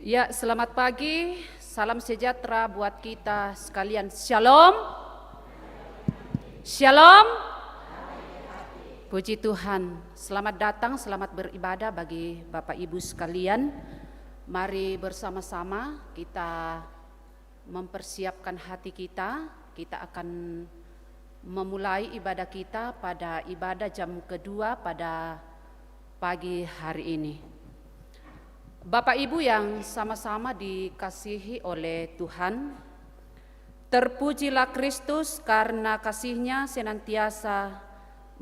Ya, selamat pagi. Salam sejahtera buat kita sekalian. Shalom. Shalom. Puji Tuhan. Selamat datang, selamat beribadah bagi Bapak Ibu sekalian. Mari bersama-sama kita mempersiapkan hati kita. Kita akan memulai ibadah kita pada ibadah jam kedua pada pagi hari ini. Bapak Ibu yang sama-sama dikasihi oleh Tuhan, terpujilah Kristus karena kasih-Nya senantiasa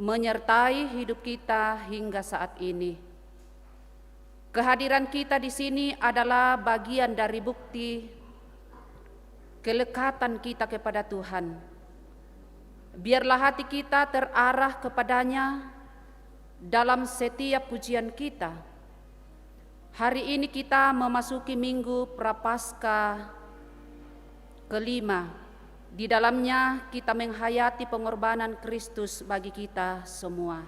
menyertai hidup kita hingga saat ini. Kehadiran kita di sini adalah bagian dari bukti kelekatan kita kepada Tuhan. Biarlah hati kita terarah kepadanya dalam setiap pujian kita. Hari ini kita memasuki Minggu Prapaskah kelima. Di dalamnya kita menghayati pengorbanan Kristus bagi kita semua.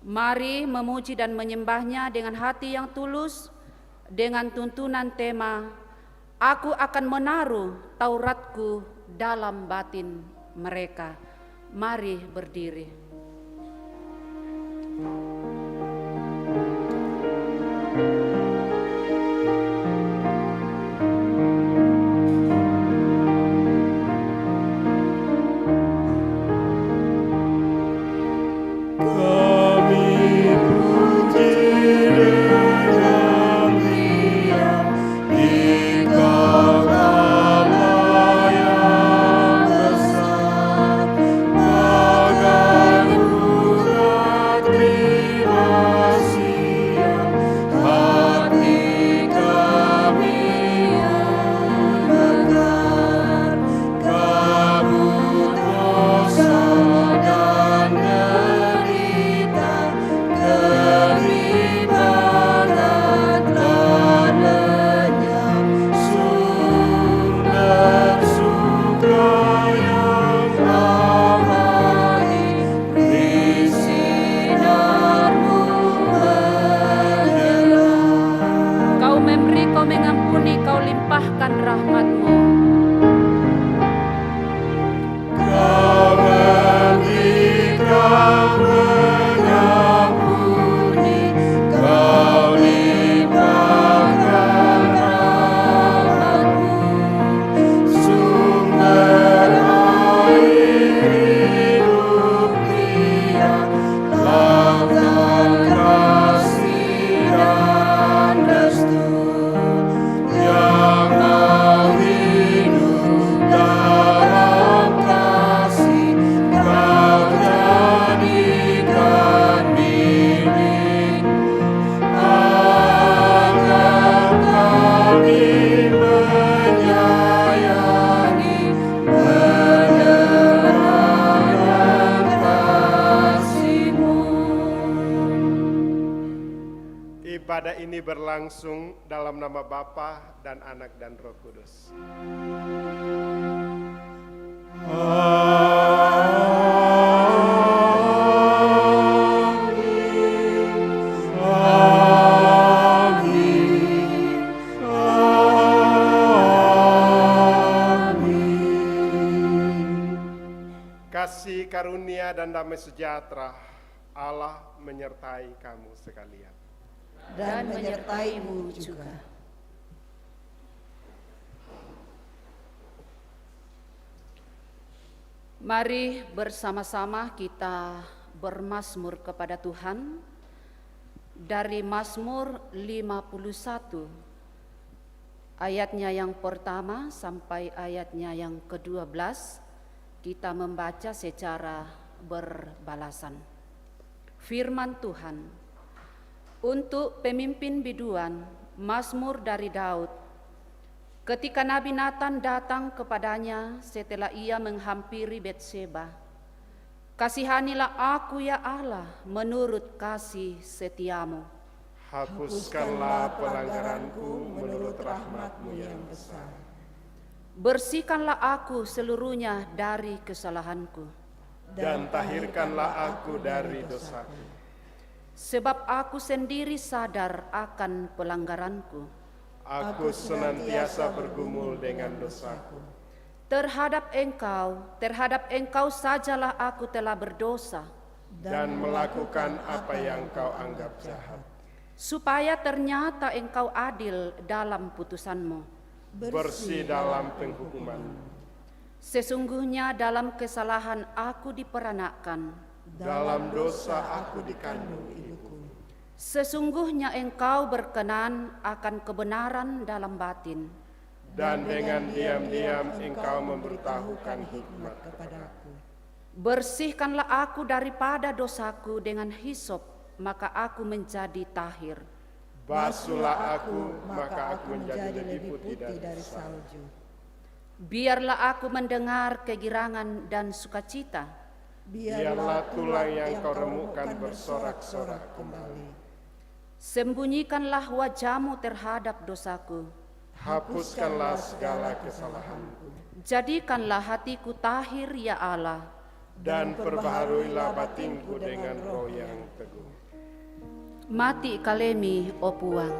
Mari memuji dan menyembah-Nya dengan hati yang tulus, dengan tuntunan tema, Aku akan menaruh Tauratku dalam batin mereka. Mari berdiri. Ibadah ini berlangsung dalam nama Bapa dan Anak dan Roh Kudus. Kasih karunia dan damai sejahtera Allah menyertai kamu sekalian. Dan menyertaimu juga. Mari bersama-sama kita bermazmur kepada Tuhan dari Mazmur 51 ayatnya yang pertama sampai ayatnya yang ke-12. Kita membaca secara berbalasan. Firman Tuhan. Untuk pemimpin biduan, Mazmur dari Daud. Ketika Nabi Nathan datang kepadanya setelah ia menghampiri Betseba, kasihanilah aku ya Allah menurut kasih setiamu. Hapuskanlah pelanggaranku menurut rahmat-Mu yang besar. Bersihkanlah aku seluruhnya dari kesalahanku. Dan tahirkanlah aku dari dosaku. Sebab aku sendiri sadar akan pelanggaranku. Aku senantiasa bergumul dengan dosaku. Terhadap engkau sajalah aku telah berdosa, Dan melakukan apa yang kau anggap jahat. supaya ternyata engkau adil dalam putusanmu. Bersih dalam penghukuman. Sesungguhnya dalam kesalahan aku diperanakkan, Dalam dosa aku dikandung ibuku. sesungguhnya engkau berkenan akan kebenaran dalam batin. Dan dengan diam-diam engkau memberitahukan hikmat kepadaku. Bersihkanlah aku daripada dosaku dengan hisop, maka aku menjadi tahir. Basuhlah aku, maka aku menjadi lebih putih dari salju. Biarlah aku mendengar kegirangan dan sukacita. Biarlah tulang yang kau remukkan bersorak-sorak kembali. Sembunyikanlah wajahmu terhadap dosaku. Hapuskanlah segala kesalahanku. Jadikanlah hatiku tahir ya Allah. Dan perbaharuilah batinku dengan roh yang teguh. Mati kalemi o puang.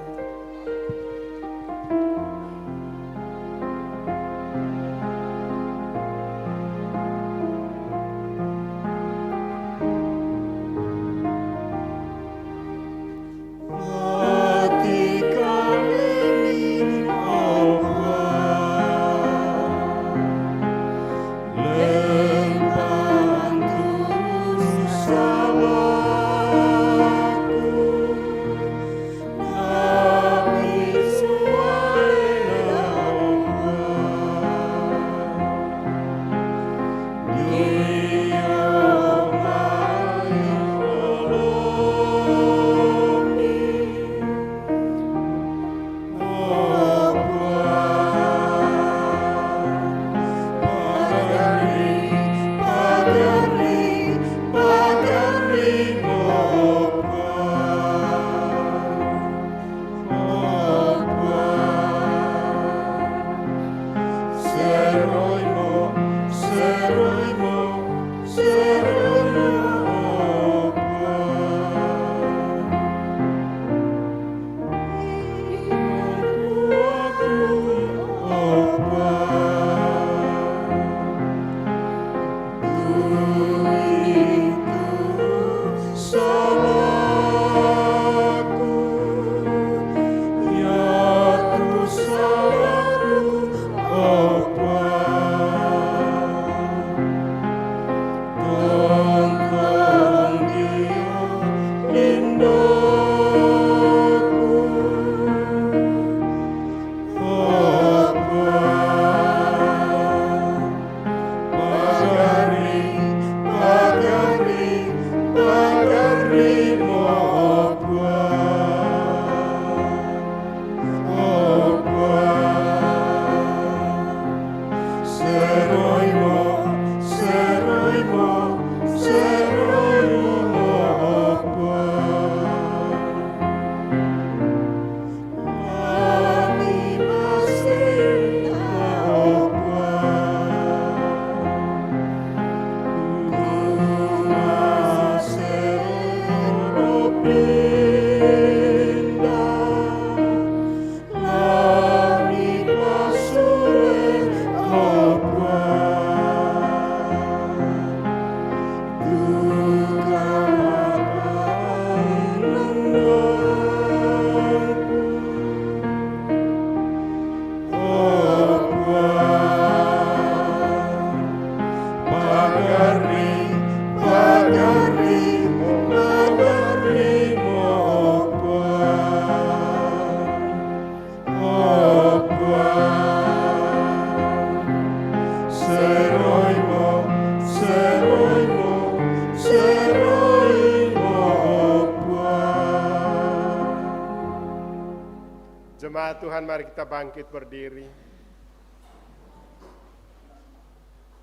Jemaat Tuhan, mari kita bangkit berdiri.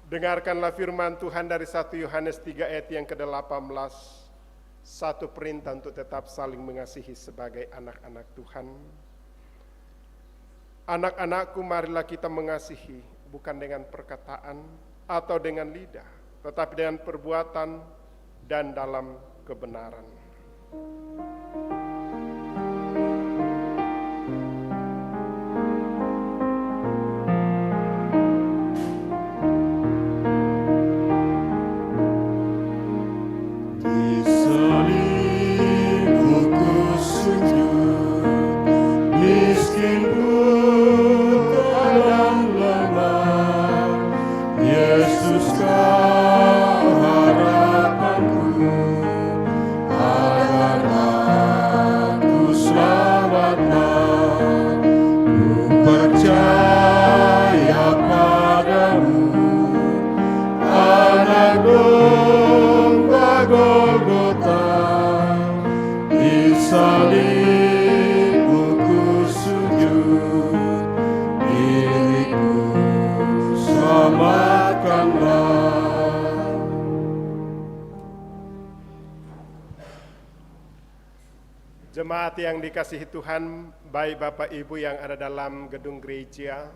Dengarkanlah firman Tuhan dari 1 Yohanes 3 ayat yang ke-18. Satu perintah untuk tetap saling mengasihi sebagai anak-anak Tuhan. Anak-anakku, marilah kita mengasihi, bukan dengan perkataan atau dengan lidah, tetapi dengan perbuatan dan dalam kebenaran. Jemaat yang dikasihi Tuhan, baik Bapak Ibu yang ada dalam gedung gereja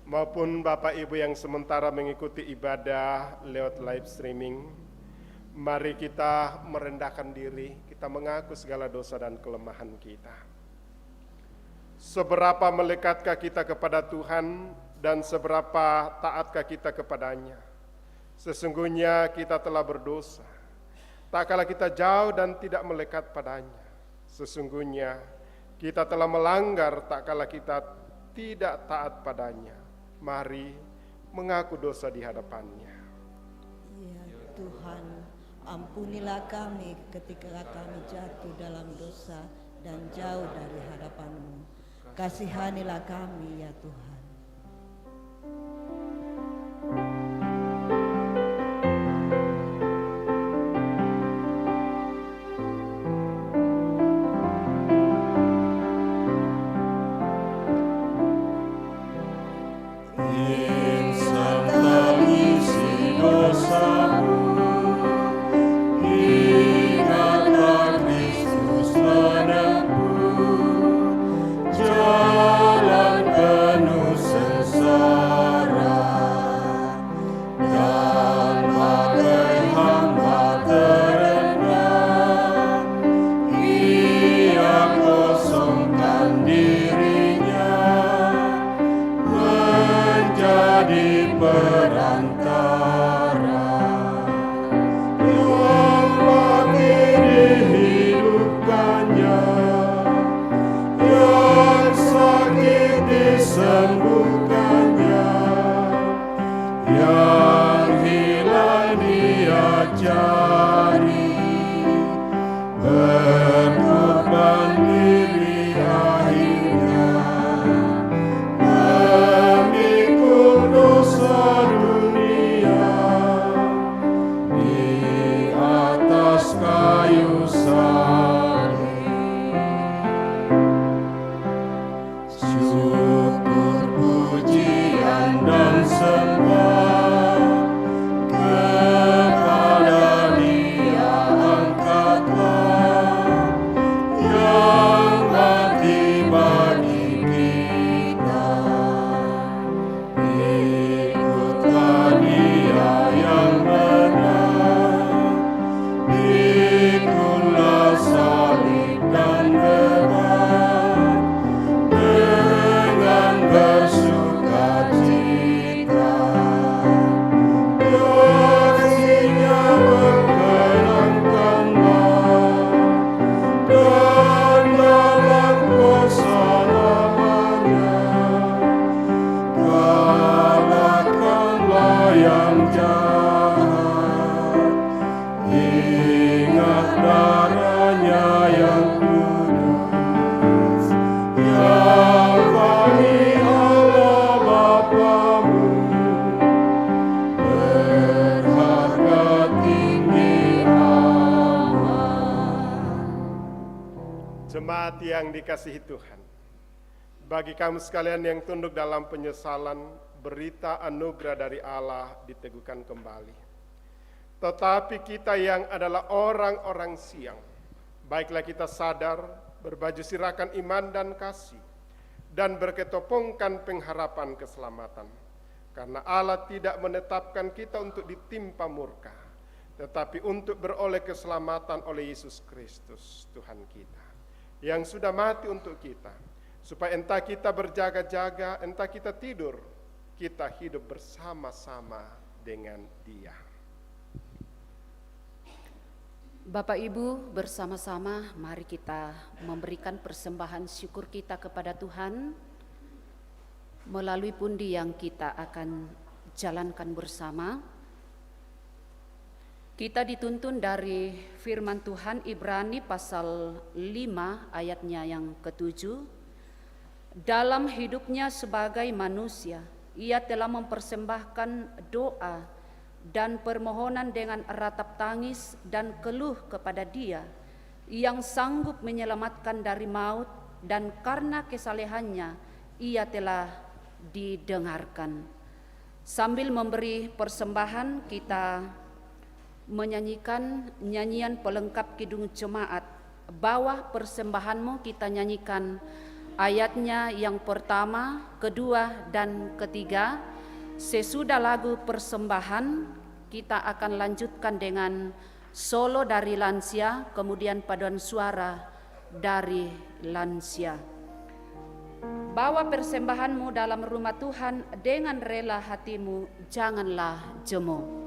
maupun Bapak Ibu yang sementara mengikuti ibadah lewat live streaming, mari kita merendahkan diri, kita mengaku segala dosa dan kelemahan kita. Seberapa melekatkah kita kepada Tuhan dan seberapa taatkah kita kepadanya? Sesungguhnya kita telah berdosa, tak kala kita jauh dan tidak melekat padanya. Sesungguhnya kita telah melanggar tak kala kita tidak taat padanya. Mari mengaku dosa di hadapannya. Ya Tuhan, ampunilah kami ketika kami jatuh dalam dosa dan jauh dari hadapan-Mu. Kasihanilah kami ya Tuhan. Jemaat yang dikasihi Tuhan, bagi kamu sekalian yang tunduk dalam penyesalan, berita anugerah dari Allah diteguhkan kembali. Tetapi kita yang adalah orang-orang siang, baiklah kita sadar, berbaju sirahkan iman dan kasih, dan berketopongkan pengharapan keselamatan. Karena Allah tidak menetapkan kita untuk ditimpa murka, tetapi untuk beroleh keselamatan oleh Yesus Kristus Tuhan kita, yang sudah mati untuk kita, supaya entah kita berjaga-jaga, entah kita tidur, kita hidup bersama-sama dengan Dia. Bapak Ibu, bersama-sama mari kita memberikan persembahan syukur kita kepada Tuhan melalui pundi yang kita akan jalankan bersama. Kita dituntun dari firman Tuhan Ibrani pasal 5 ayatnya yang ke-7. Dalam hidupnya sebagai manusia, ia telah mempersembahkan doa dan permohonan dengan ratap tangis dan keluh kepada Dia yang sanggup menyelamatkan dari maut, dan karena kesalehannya ia telah didengarkan. Sambil memberi persembahan, kita menyanyikan nyanyian pelengkap Kidung Jemaat bawah persembahanmu kita nyanyikan ayatnya yang pertama, kedua, dan ketiga. Sesudah lagu persembahan kita akan lanjutkan dengan solo dari lansia, kemudian paduan suara dari lansia. Bawa persembahanmu dalam rumah Tuhan dengan rela hatimu, janganlah jemu.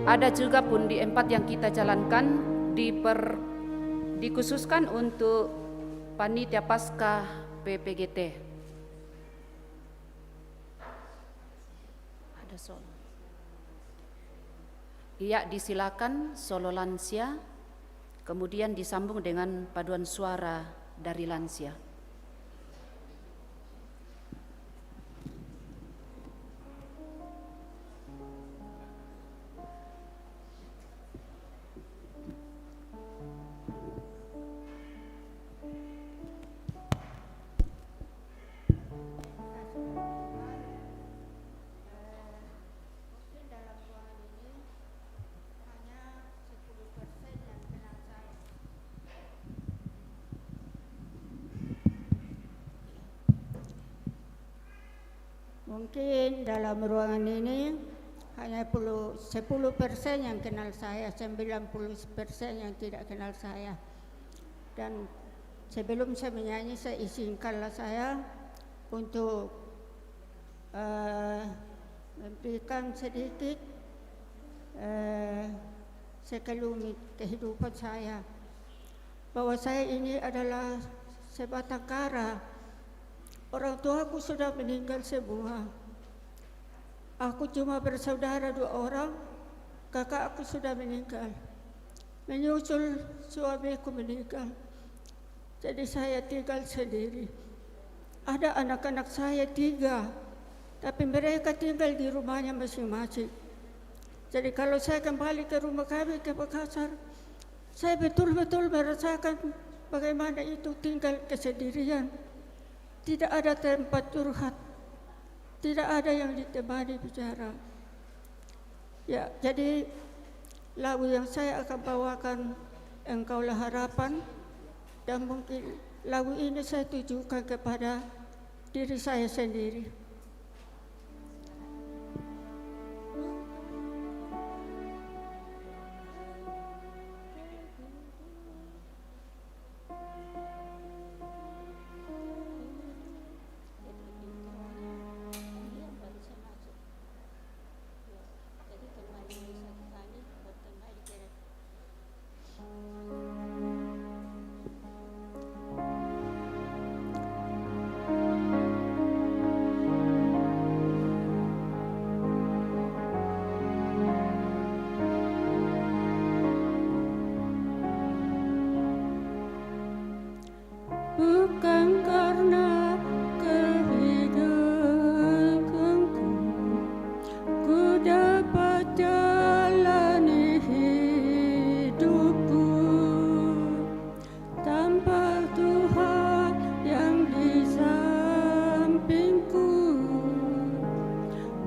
Ada juga pundi 4 yang kita jalankan dikhususkan untuk panitia Paskah PPGT. Ada solo. Iya, disilakan solo lansia, kemudian disambung dengan paduan suara dari lansia. Mungkin dalam ruangan ini hanya 10% yang kenal saya, 90% yang tidak kenal saya. Dan sebelum saya menyanyi, saya izinkanlah saya untuk memberikan sedikit sekelumit kehidupan saya. Bahwa saya ini adalah sebatang kara. Orang tuaku sudah meninggal semua. Aku cuma bersaudara 2 orang, kakak aku sudah meninggal. Menyusul suamiku meninggal. Jadi saya tinggal sendiri. Ada anak-anak saya 3, tapi mereka tinggal di rumahnya masing-masing. Jadi kalau saya kembali ke rumah kami ke Makassar, saya betul-betul merasakan bagaimana itu tinggal kesendirian. Tidak ada tempat curhat, tidak ada yang ditemani bicara. Ya, jadi lagu yang saya akan bawakan Engkaulah Harapan, dan mungkin lagu ini saya tujukan kepada diri saya sendiri. bukan karena kehidupanku, ku dapat jalani hidupku tanpa Tuhan yang di sampingku.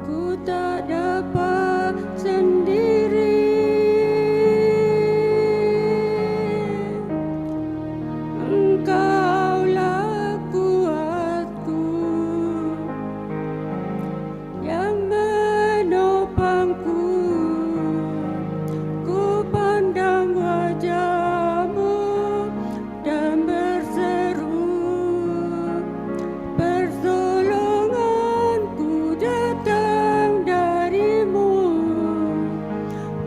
Ku tak dapat sendiri. Engkaulah kuatku yang menopangku. Ku pandang wajah-Mu dan berseru, pertolonganku datang dari-Mu.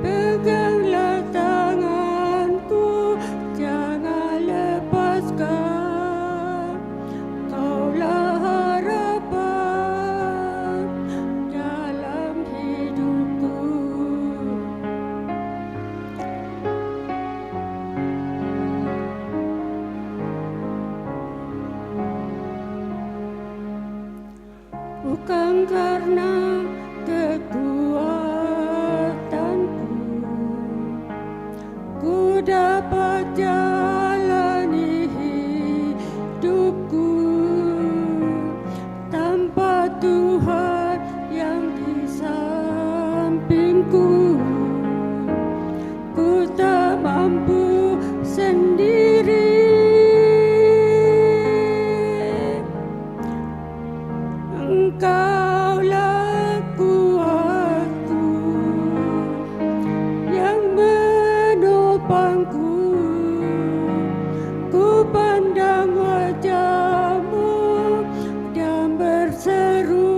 Peganglah tanganku, jangan lepaskan. Kaulah harapan dalam hidupku. Bukan karena kekuatanku, ku dapat jalani hidupku tanpa Tuhan yang di sampingku. Ku tak mampu sendiri. Engkaulah kuatku yang menopangku. Ku pandang wajah-Mu dan berseru,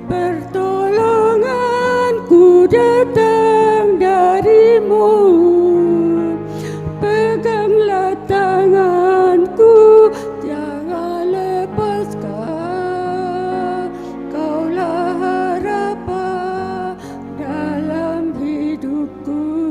pertolonganku datang dari-Mu. Peganglah tanganku, jangan lepaskan. Kaulah harapan dalam hidupku.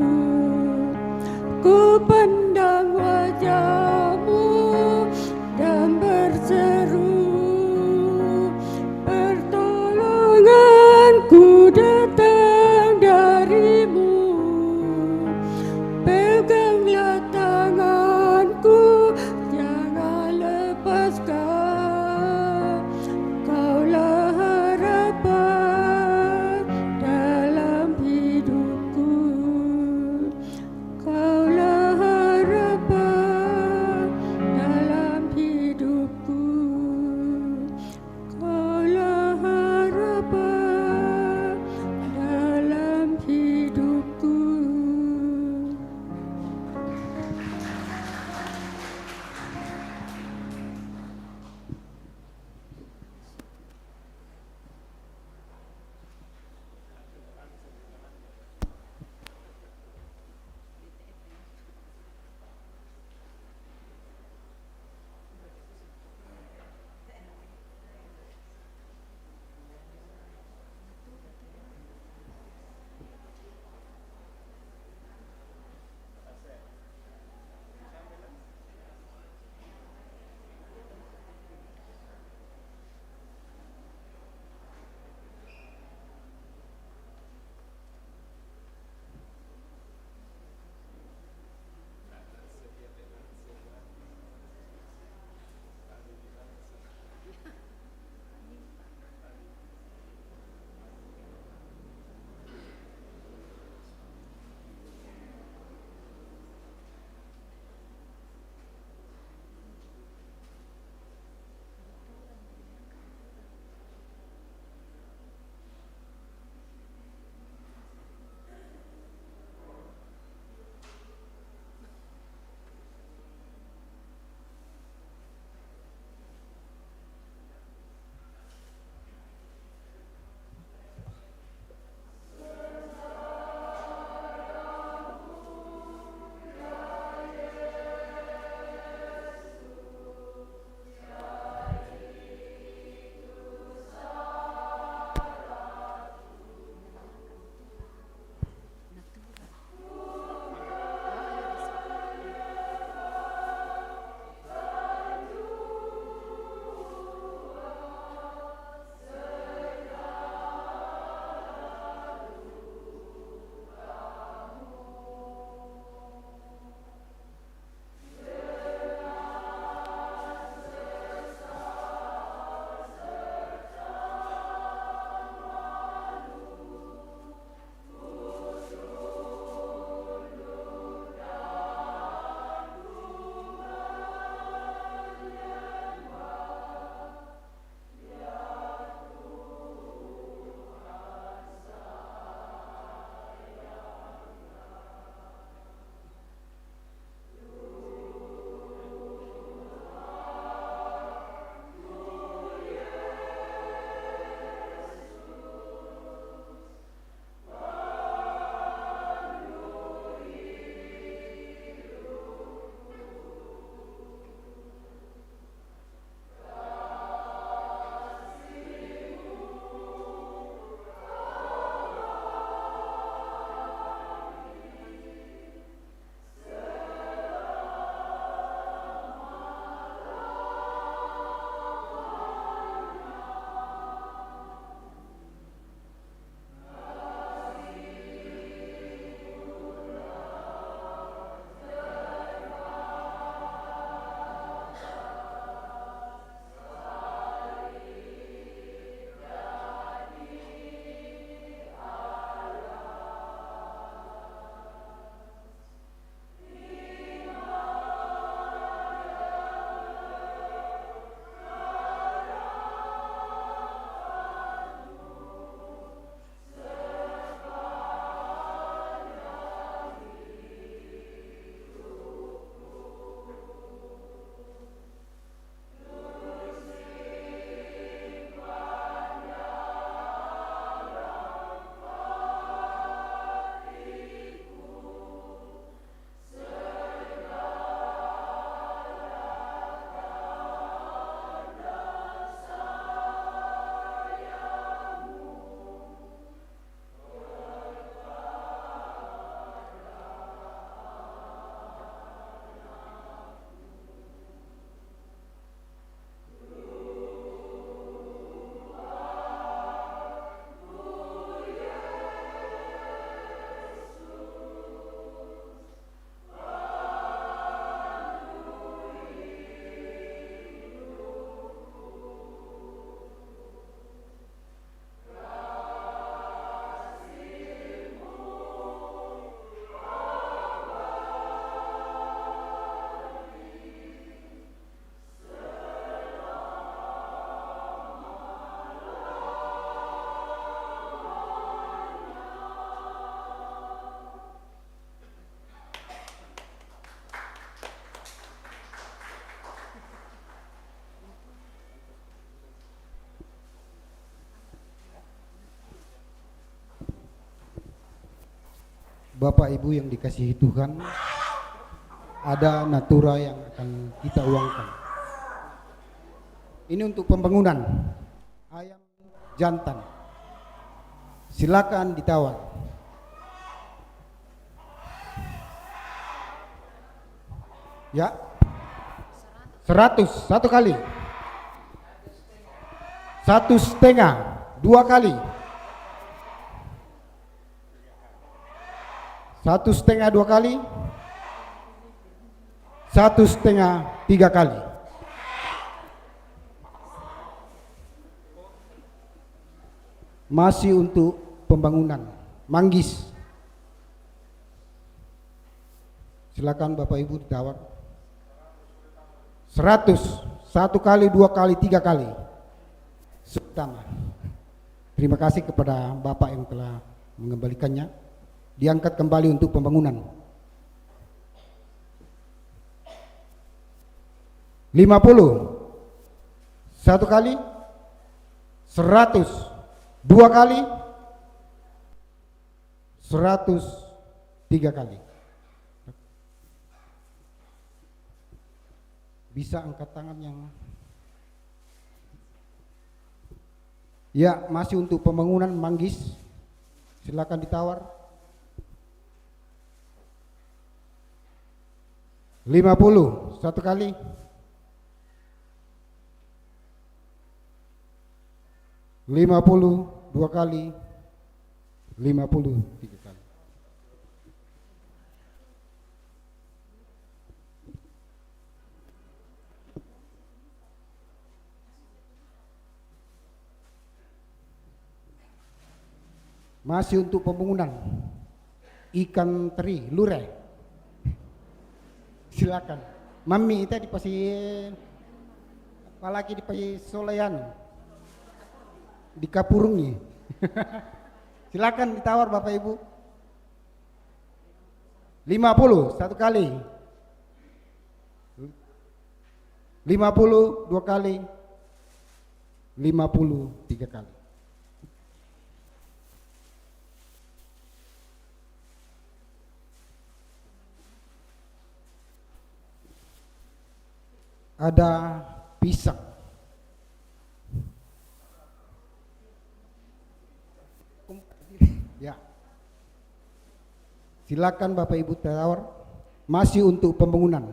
Bapak Ibu yang dikasihi Tuhan, ada natura yang akan kita uangkan. Ini untuk pembangunan ayam jantan. Silakan ditawar. Ya, 100 satu kali, 1,5 dua kali, 1,5 dua kali, 1,5 tiga kali. Masih untuk pembangunan manggis. Silakan Bapak Ibu ditawar. 100 satu kali, dua kali, tiga kali. Pertama, terima kasih kepada Bapak yang telah mengembalikannya. Diangkat kembali untuk pembangunan. 50 satu kali, 100 dua kali, 100 tiga kali. Bisa angkat tangan yang ya, masih untuk pembangunan manggis. Silakan ditawar. 50 satu kali, 50 dua kali, 50 tiga kali. Masih untuk pembangunan ikan teri lure. Silakan. Mami tadi pasti apalagi di pasi solean di kapurungi. Silakan ditawar Bapak Ibu. 50 satu kali, 50 dua kali, 50 tiga kali. Ada pisang. Ya. Silakan Bapak Ibu tawar. Masih untuk pembangunan.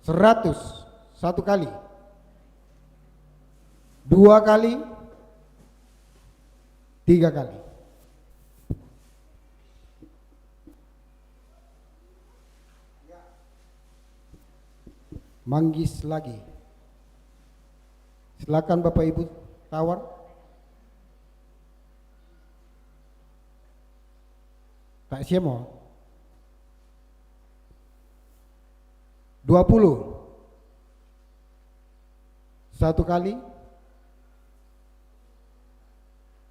100 satu kali, dua kali, tiga kali. Manggis lagi. Silakan Bapak Ibu tawar. Tak siamo. 20 satu kali,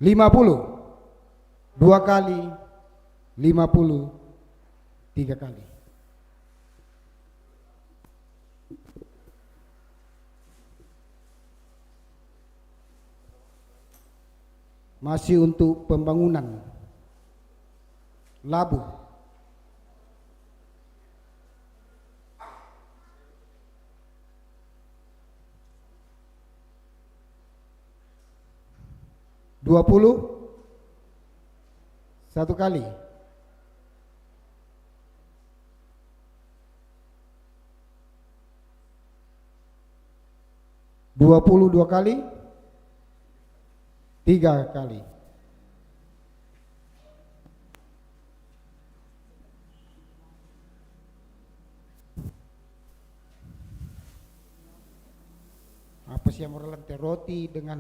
50 dua kali, 50 tiga kali. Masih untuk pembangunan labu. Dua puluh satu kali, 20 dua kali, tiga kali. Apa sih yang mau lantai roti dengan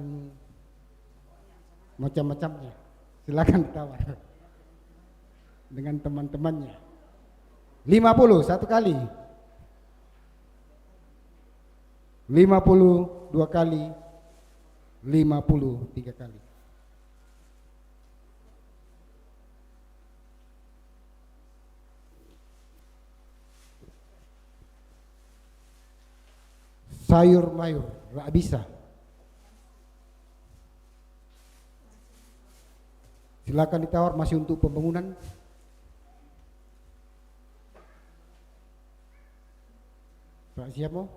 macam-macamnya? Silakan ditawar dengan teman-temannya. 50 satu kali, 50 dua kali, 50 tiga kali. Sayur mayur, rak bisa. Silakan ditawar, masih untuk pembangunan. Pak siapa?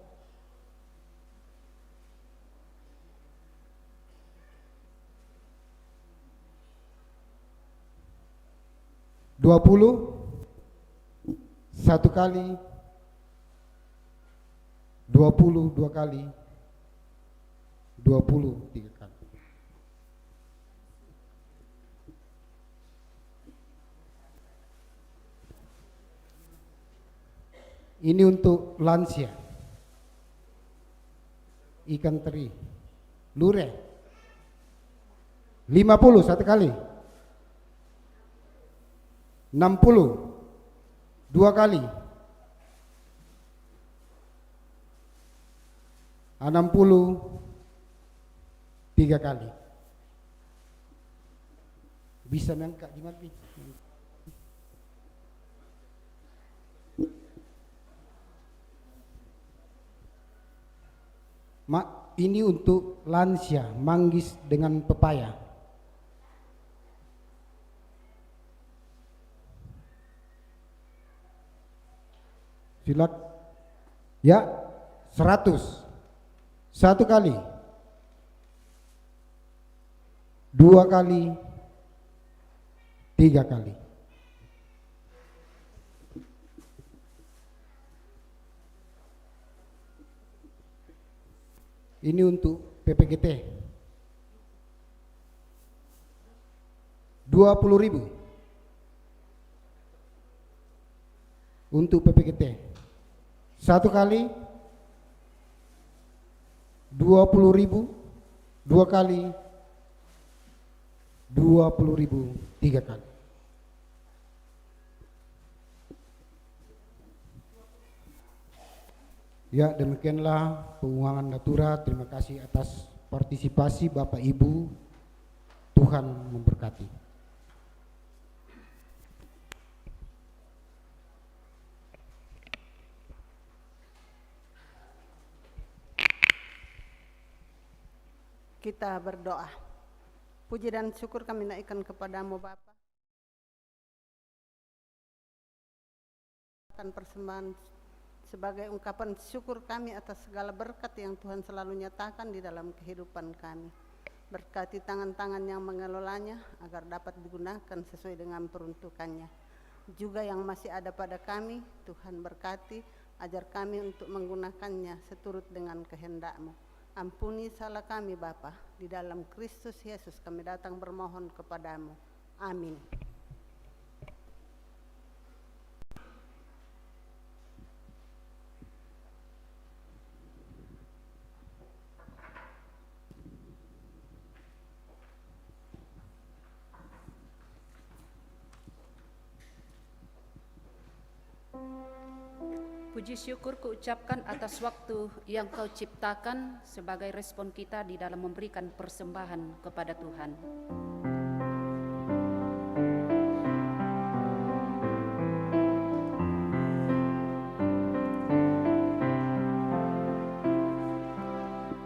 Satu kali, 20 dua kali, 20 tiga kali. Ini untuk lansia, ikan teri, lure, 50 satu kali, 60 dua kali, 60 tiga kali. Bisa mengangkat gimana? Ini untuk lansia, manggis dengan pepaya. Silakan. Ya, 100. Satu kali, 2 kali, 3 kali. Ini untuk PPGT 20.000 untuk PPGT. Satu kali 20.000, 2 kali 20.000, 3 kali. Ya, demikianlah penguangan Natura. Terima kasih atas partisipasi Bapak Ibu. Tuhan memberkati. Kita berdoa. Puji dan syukur kami naikkan kepadamu Bapa. Persembahan sebagai ungkapan syukur kami atas segala berkat yang Tuhan selalu nyatakan di dalam kehidupan kami. Berkati tangan-tangan yang mengelolanya agar dapat digunakan sesuai dengan peruntukannya. Juga yang masih ada pada kami, Tuhan berkati, ajar kami untuk menggunakannya seturut dengan kehendak-Mu. Ampuni salah kami Bapa, di dalam Kristus Yesus kami datang bermohon kepadamu. Amin. Puji syukur kuucapkan atas waktu yang Kau ciptakan sebagai respon kita di dalam memberikan persembahan kepada Tuhan.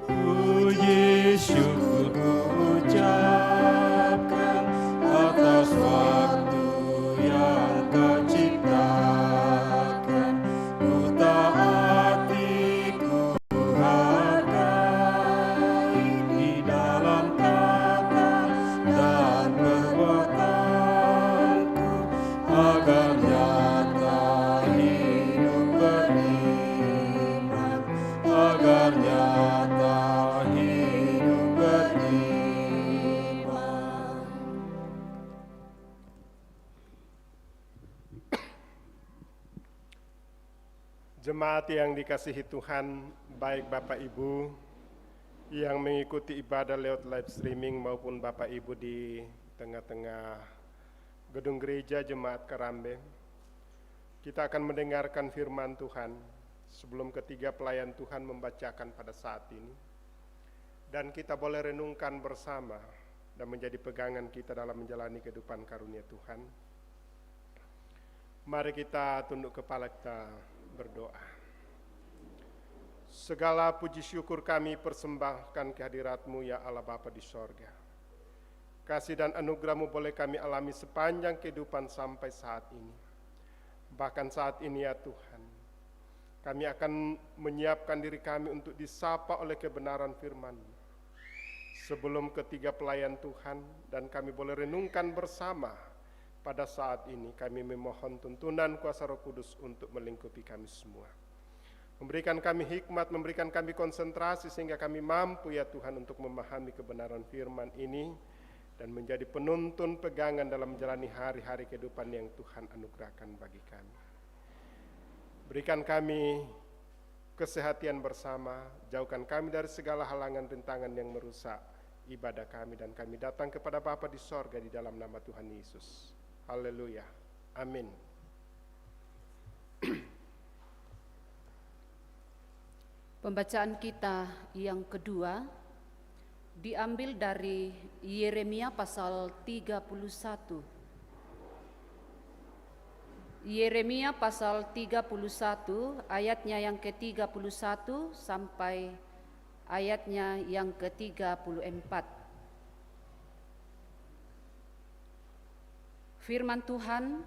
Puji syukur kuucapkan atas waktu yang Kau ciptakan. Ku taati, ku hargai di dalam kata dan perbuatanku, agar nyata hidup beriman, agar nyata hidup beriman. Jemaat yang dikasihi Tuhan, baik Bapak Ibu yang mengikuti ibadah lewat live streaming maupun Bapak Ibu di tengah-tengah gedung gereja Jemaat Karambe, kita akan mendengarkan firman Tuhan sebelum ketiga pelayan Tuhan membacakan pada saat ini. Dan kita boleh renungkan bersama dan menjadi pegangan kita dalam menjalani kehidupan karunia Tuhan. Mari kita tunduk kepala, kita berdoa. Segala puji syukur kami persembahkan kehadirat-Mu ya Allah Bapa di sorga. Kasih dan anugerah-Mu boleh kami alami sepanjang kehidupan sampai saat ini. Bahkan saat ini ya Tuhan, kami akan menyiapkan diri kami untuk disapa oleh kebenaran firman. Sebelum ketiga pelayan Tuhan dan kami boleh renungkan bersama, pada saat ini kami memohon tuntunan kuasa Roh Kudus untuk melingkupi kami semua. Memberikan kami hikmat, memberikan kami konsentrasi sehingga kami mampu ya Tuhan untuk memahami kebenaran firman ini dan menjadi penuntun pegangan dalam menjalani hari-hari kehidupan yang Tuhan anugerahkan bagi kami. Berikan kami kesehatan bersama, jauhkan kami dari segala halangan rintangan yang merusak ibadah kami, dan kami datang kepada Bapa di sorga di dalam nama Tuhan Yesus. Haleluya. Amin. Pembacaan kita yang kedua diambil dari Yeremia pasal 31. Yeremia pasal 31 ayatnya yang ke-31 sampai ayatnya yang ke-34. Firman Tuhan,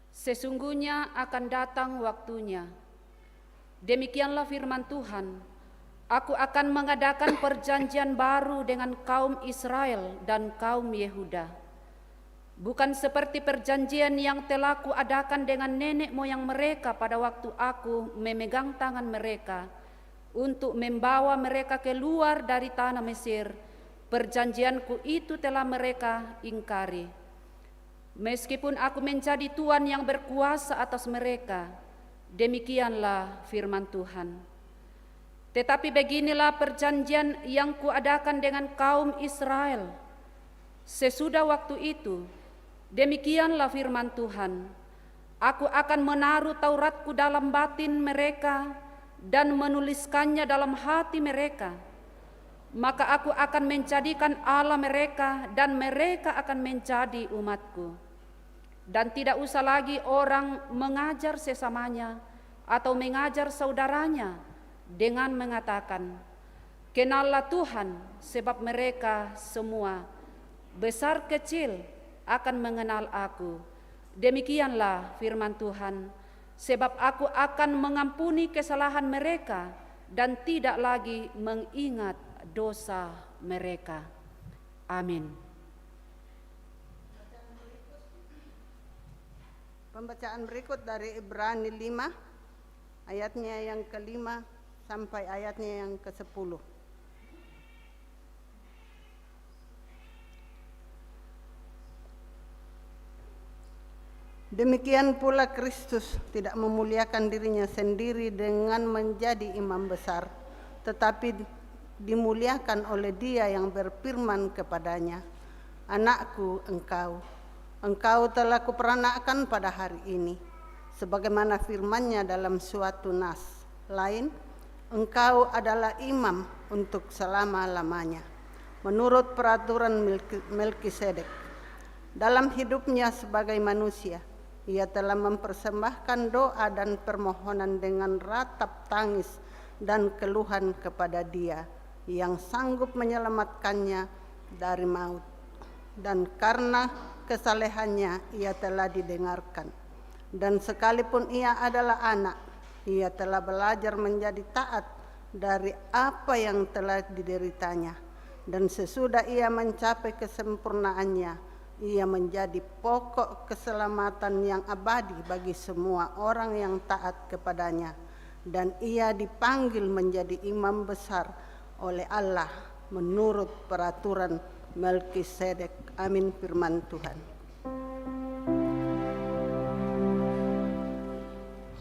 sesungguhnya akan datang waktunya. Demikianlah firman Tuhan, aku akan mengadakan perjanjian baru dengan kaum Israel dan kaum Yehuda. Bukan seperti perjanjian yang telah kuadakan dengan nenek moyang mereka pada waktu aku memegang tangan mereka untuk membawa mereka keluar dari tanah Mesir. Perjanjianku itu telah mereka ingkari. Meskipun aku menjadi Tuhan yang berkuasa atas mereka, demikianlah firman Tuhan. Tetapi beginilah perjanjian yang kuadakan dengan kaum Israel. Sesudah waktu itu, demikianlah firman Tuhan, aku akan menaruh Tauratku dalam batin mereka dan menuliskannya dalam hati mereka. Maka aku akan menjadikan Allah mereka dan mereka akan menjadi umatku. Dan tidak usah lagi orang mengajar sesamanya atau mengajar saudaranya dengan mengatakan, kenallah Tuhan, sebab mereka semua, besar kecil, akan mengenal aku. Demikianlah firman Tuhan, sebab aku akan mengampuni kesalahan mereka dan tidak lagi mengingat dosa mereka. Amin. Pembacaan berikut dari Ibrani 5, ayatnya yang ke-5 sampai ayatnya yang ke-10. Demikian pula Kristus tidak memuliakan dirinya sendiri dengan menjadi imam besar, tetapi dimuliakan oleh Dia yang berfirman kepadanya, "Anakku, engkau telah kuperanakkan pada hari ini," sebagaimana firman-Nya dalam suatu nas lain, "Engkau adalah imam untuk selama-lamanya," menurut peraturan Melkisedek. Dalam hidupnya sebagai manusia, Ia telah mempersembahkan doa dan permohonan dengan ratap tangis dan keluhan kepada Dia yang sanggup menyelamatkannya dari maut. Dan karena kesalehannya Ia telah didengarkan. Dan sekalipun Ia adalah anak, Ia telah belajar menjadi taat dari apa yang telah dideritanya. Dan sesudah Ia mencapai kesempurnaannya, Ia menjadi pokok keselamatan yang abadi bagi semua orang yang taat kepadanya. Dan Ia dipanggil menjadi imam besar oleh Allah menurut peraturan Melkisedek. Amin, firman Tuhan.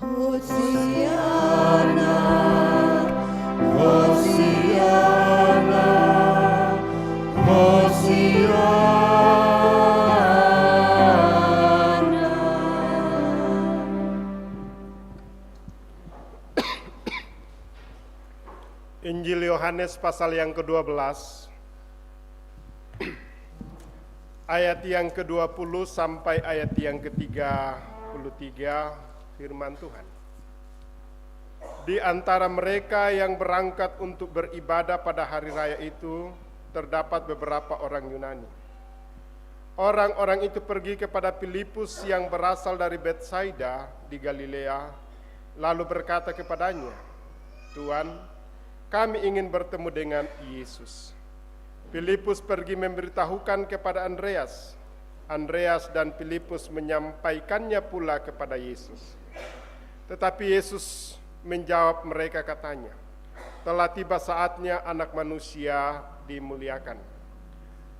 Hosiana, Hosiana, Hosiana. Injil Yohanes pasal yang ke-12, ayat yang ke-20 sampai ayat yang ke-33, firman Tuhan. Di antara mereka yang berangkat untuk beribadah pada hari raya itu, terdapat beberapa orang Yunani. Orang-orang itu pergi kepada Filipus yang berasal dari Betsaida di Galilea lalu berkata kepadanya, "Tuan, kami ingin bertemu dengan Yesus." Filipus pergi memberitahukan kepada Andreas. Andreas dan Filipus menyampaikannya pula kepada Yesus. Tetapi Yesus menjawab mereka katanya, "Telah tiba saatnya Anak Manusia dimuliakan.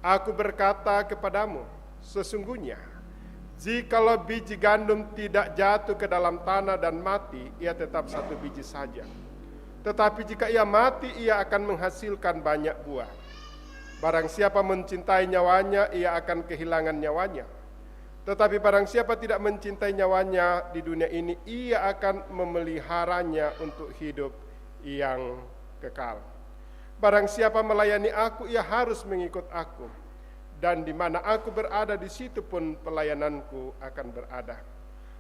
Aku berkata kepadamu, sesungguhnya jikalau biji gandum tidak jatuh ke dalam tanah dan mati, ia tetap satu biji saja. Tetapi jika ia mati, ia akan menghasilkan banyak buah. Barang siapa mencintai nyawanya, ia akan kehilangan nyawanya. Tetapi barang siapa tidak mencintai nyawanya di dunia ini, ia akan memeliharanya untuk hidup yang kekal. Barang siapa melayani aku, ia harus mengikut aku. Dan di mana aku berada, di situ pun pelayananku akan berada.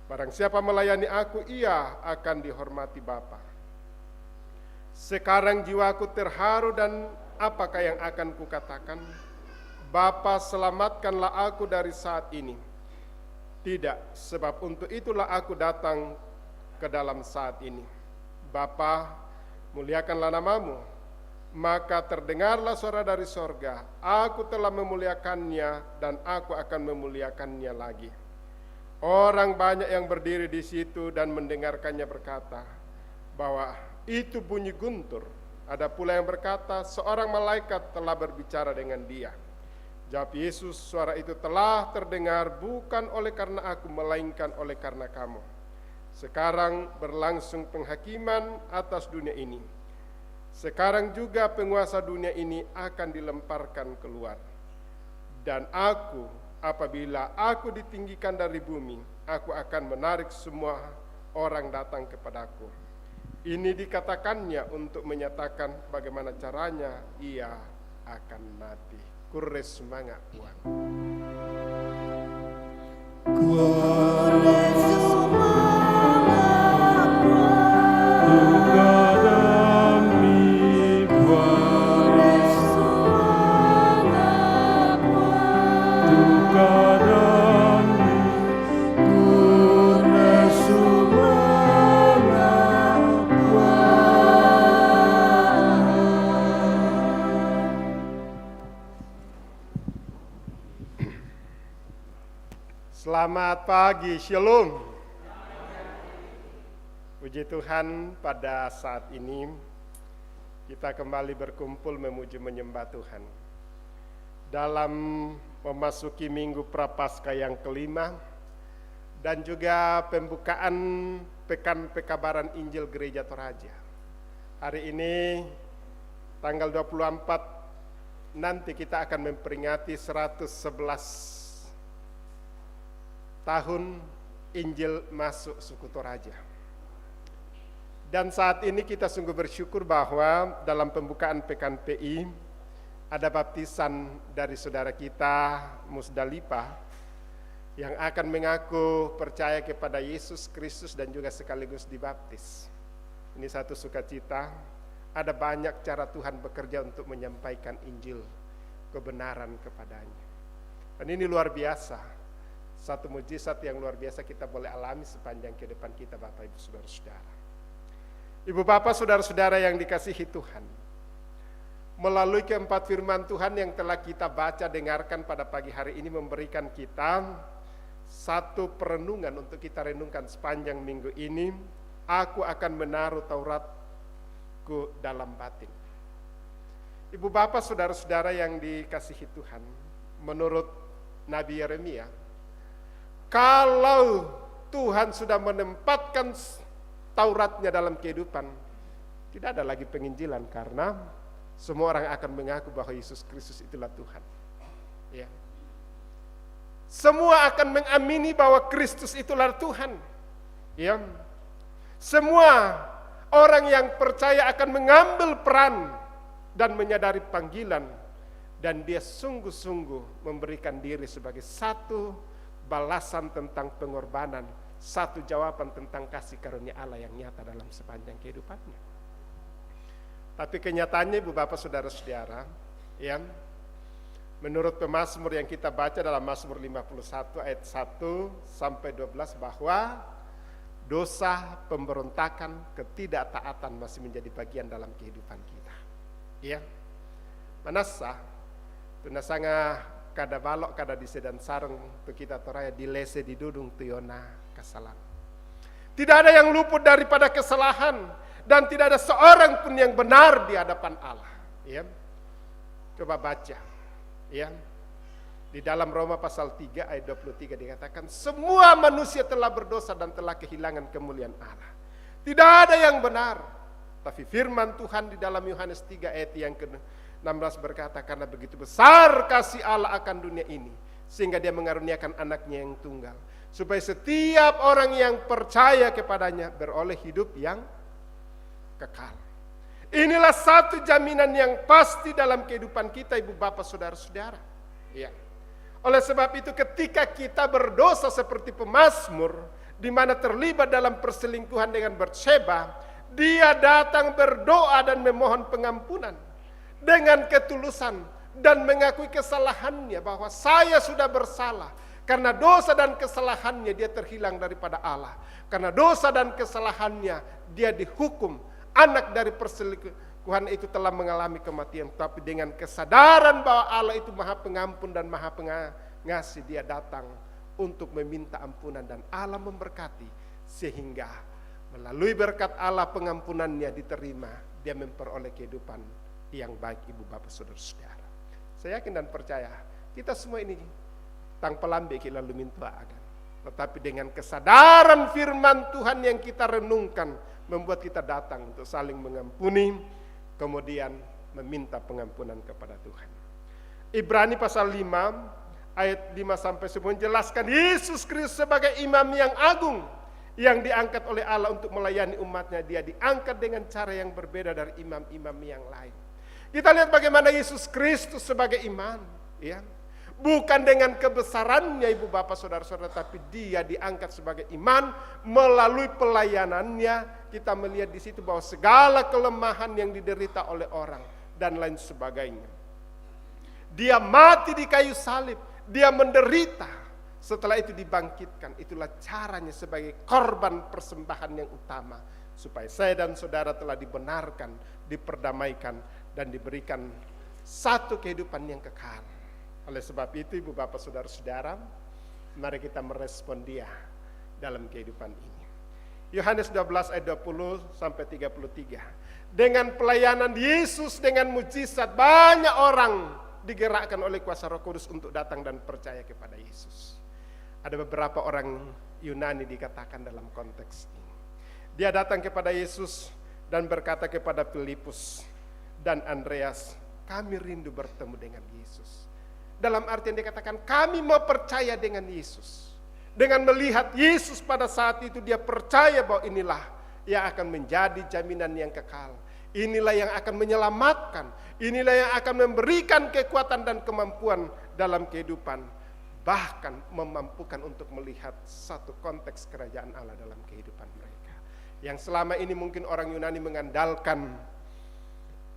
Barang siapa melayani aku, ia akan dihormati Bapa. Sekarang jiwaku terharu dan apakah yang akan kukatakan? Bapa, selamatkanlah aku dari saat ini. Tidak, sebab untuk itulah aku datang ke dalam saat ini. Bapa, muliakanlah namamu. Maka terdengarlah suara dari sorga, aku telah memuliakannya dan aku akan memuliakannya lagi. Orang banyak yang berdiri di situ dan mendengarkannya berkata bahwa itu bunyi guntur. Ada pula yang berkata, seorang malaikat telah berbicara dengan dia. Jawab Yesus, suara itu telah terdengar bukan oleh karena aku, melainkan oleh karena kamu. Sekarang berlangsung penghakiman atas dunia ini. Sekarang juga penguasa dunia ini akan dilemparkan keluar. Dan aku, apabila aku ditinggikan dari bumi, aku akan menarik semua orang datang kepadaku. Ini dikatakannya untuk menyatakan bagaimana caranya ia akan mati. Kures semangat Tuhan. Selamat pagi, Shalom. Puji Tuhan, pada saat ini kita kembali berkumpul memuji menyembah Tuhan. Dalam memasuki minggu Prapaskah yang kelima dan juga pembukaan Pekan Pekabaran Injil Gereja Toraja. Hari ini tanggal 24 nanti kita akan memperingati 111 tahun Injil masuk suku Toraja. Dan saat ini kita sungguh bersyukur bahwa dalam pembukaan Pekan PI ada baptisan dari saudara kita Musdalifah yang akan mengaku percaya kepada Yesus Kristus dan juga sekaligus dibaptis. Ini satu sukacita. Ada banyak cara Tuhan bekerja untuk menyampaikan Injil kebenaran kepadanya. Dan ini luar biasa. Satu mujizat yang luar biasa kita boleh alami sepanjang kehidupan kita, Bapak Ibu Saudara-saudara. Ibu Bapak Saudara-saudara yang dikasihi Tuhan, melalui keempat firman Tuhan yang telah kita baca dengarkan pada pagi hari ini memberikan kita satu perenungan untuk kita renungkan sepanjang minggu ini. Aku akan menaruh Tauratku dalam batin. Ibu Bapak Saudara-saudara yang dikasihi Tuhan, menurut Nabi Yeremia, kalau Tuhan sudah menempatkan Tauratnya dalam kehidupan, tidak ada lagi penginjilan karena semua orang akan mengaku bahwa Yesus Kristus itulah Tuhan. Ya. Semua akan mengamini bahwa Kristus itulah Tuhan. Ya. Semua orang yang percaya akan mengambil peran dan menyadari panggilan, dan dia sungguh-sungguh memberikan diri sebagai satu balasan tentang pengorbanan, satu jawaban tentang kasih karunia Allah yang nyata dalam sepanjang kehidupannya. Tapi kenyataannya Ibu Bapak Saudara-saudara, yang menurut pemazmur yang kita baca dalam Mazmur 51 ayat 1 sampai 12 bahwa dosa, pemberontakan, ketidaktaatan masih menjadi bagian dalam kehidupan kita. Ya, manasa, tunasanga kada balok kada di sedan sarung tu kita toraya dilese di dudung tuyona kesalahan. Tidak ada yang luput daripada kesalahan dan tidak ada seorang pun yang benar di hadapan Allah. Ya, coba baca. Ya, di dalam Roma pasal 3 ayat 23 dikatakan semua manusia telah berdosa dan telah kehilangan kemuliaan Allah. Tidak ada yang benar. Tapi firman Tuhan di dalam Yohanes 3 ayat yang ke-16 berkata, karena begitu besar kasih Allah akan dunia ini, sehingga dia mengaruniakan anaknya yang tunggal, supaya setiap orang yang percaya kepadanya beroleh hidup yang kekal. Inilah satu jaminan yang pasti dalam kehidupan kita, ibu bapak saudara-saudara. Ya. Oleh sebab itu ketika kita berdosa seperti pemazmur, di mana terlibat dalam perselingkuhan dengan Batseba, dia datang berdoa dan memohon pengampunan dengan ketulusan dan mengakui kesalahannya bahwa saya sudah bersalah. Karena dosa dan kesalahannya dia terhilang daripada Allah. Karena dosa dan kesalahannya dia dihukum. Anak dari perselingkuhan itu telah mengalami kematian. Tapi dengan kesadaran bahwa Allah itu maha pengampun dan maha pengasih, dia datang untuk meminta ampunan. Dan Allah memberkati sehingga melalui berkat Allah pengampunannya diterima. Dia memperoleh kehidupan yang baik, ibu bapak saudara-saudara. Saya yakin dan percaya kita semua ini tang pelambe kita lalu minta agan. Tetapi dengan kesadaran firman Tuhan yang kita renungkan, membuat kita datang untuk saling mengampuni, kemudian meminta pengampunan kepada Tuhan. Ibrani pasal 5 ayat 5-10 menjelaskan Yesus Kristus sebagai imam yang agung, yang diangkat oleh Allah untuk melayani umatnya. Dia diangkat dengan cara yang berbeda dari imam-imam yang lain. Kita lihat bagaimana Yesus Kristus sebagai imam, ya. Bukan dengan kebesarannya ibu bapak saudara-saudara, tapi dia diangkat sebagai imam melalui pelayanannya. Kita melihat di situ bahwa segala kelemahan yang diderita oleh orang dan lain sebagainya. Dia mati di kayu salib, dia menderita, setelah itu dibangkitkan. Itulah caranya sebagai korban persembahan yang utama, supaya saya dan saudara telah dibenarkan, diperdamaikan, dan diberikan satu kehidupan yang kekal. Oleh sebab itu ibu bapak saudara-saudara, mari kita merespon dia dalam kehidupan ini. Yohanes 12 ayat 20-33. Dengan pelayanan Yesus dengan mujizat, banyak orang digerakkan oleh kuasa Roh Kudus untuk datang dan percaya kepada Yesus. Ada beberapa orang Yunani dikatakan dalam konteks ini. Dia datang kepada Yesus dan berkata kepada Filipus dan Andreas, kami rindu bertemu dengan Yesus. Dalam artian dikatakan kami mau percaya dengan Yesus. Dengan melihat Yesus pada saat itu dia percaya bahwa inilah yang akan menjadi jaminan yang kekal. Inilah yang akan menyelamatkan. Inilah yang akan memberikan kekuatan dan kemampuan dalam kehidupan. Bahkan memampukan untuk melihat satu konteks kerajaan Allah dalam kehidupan mereka. Yang selama ini mungkin orang Yunani mengandalkan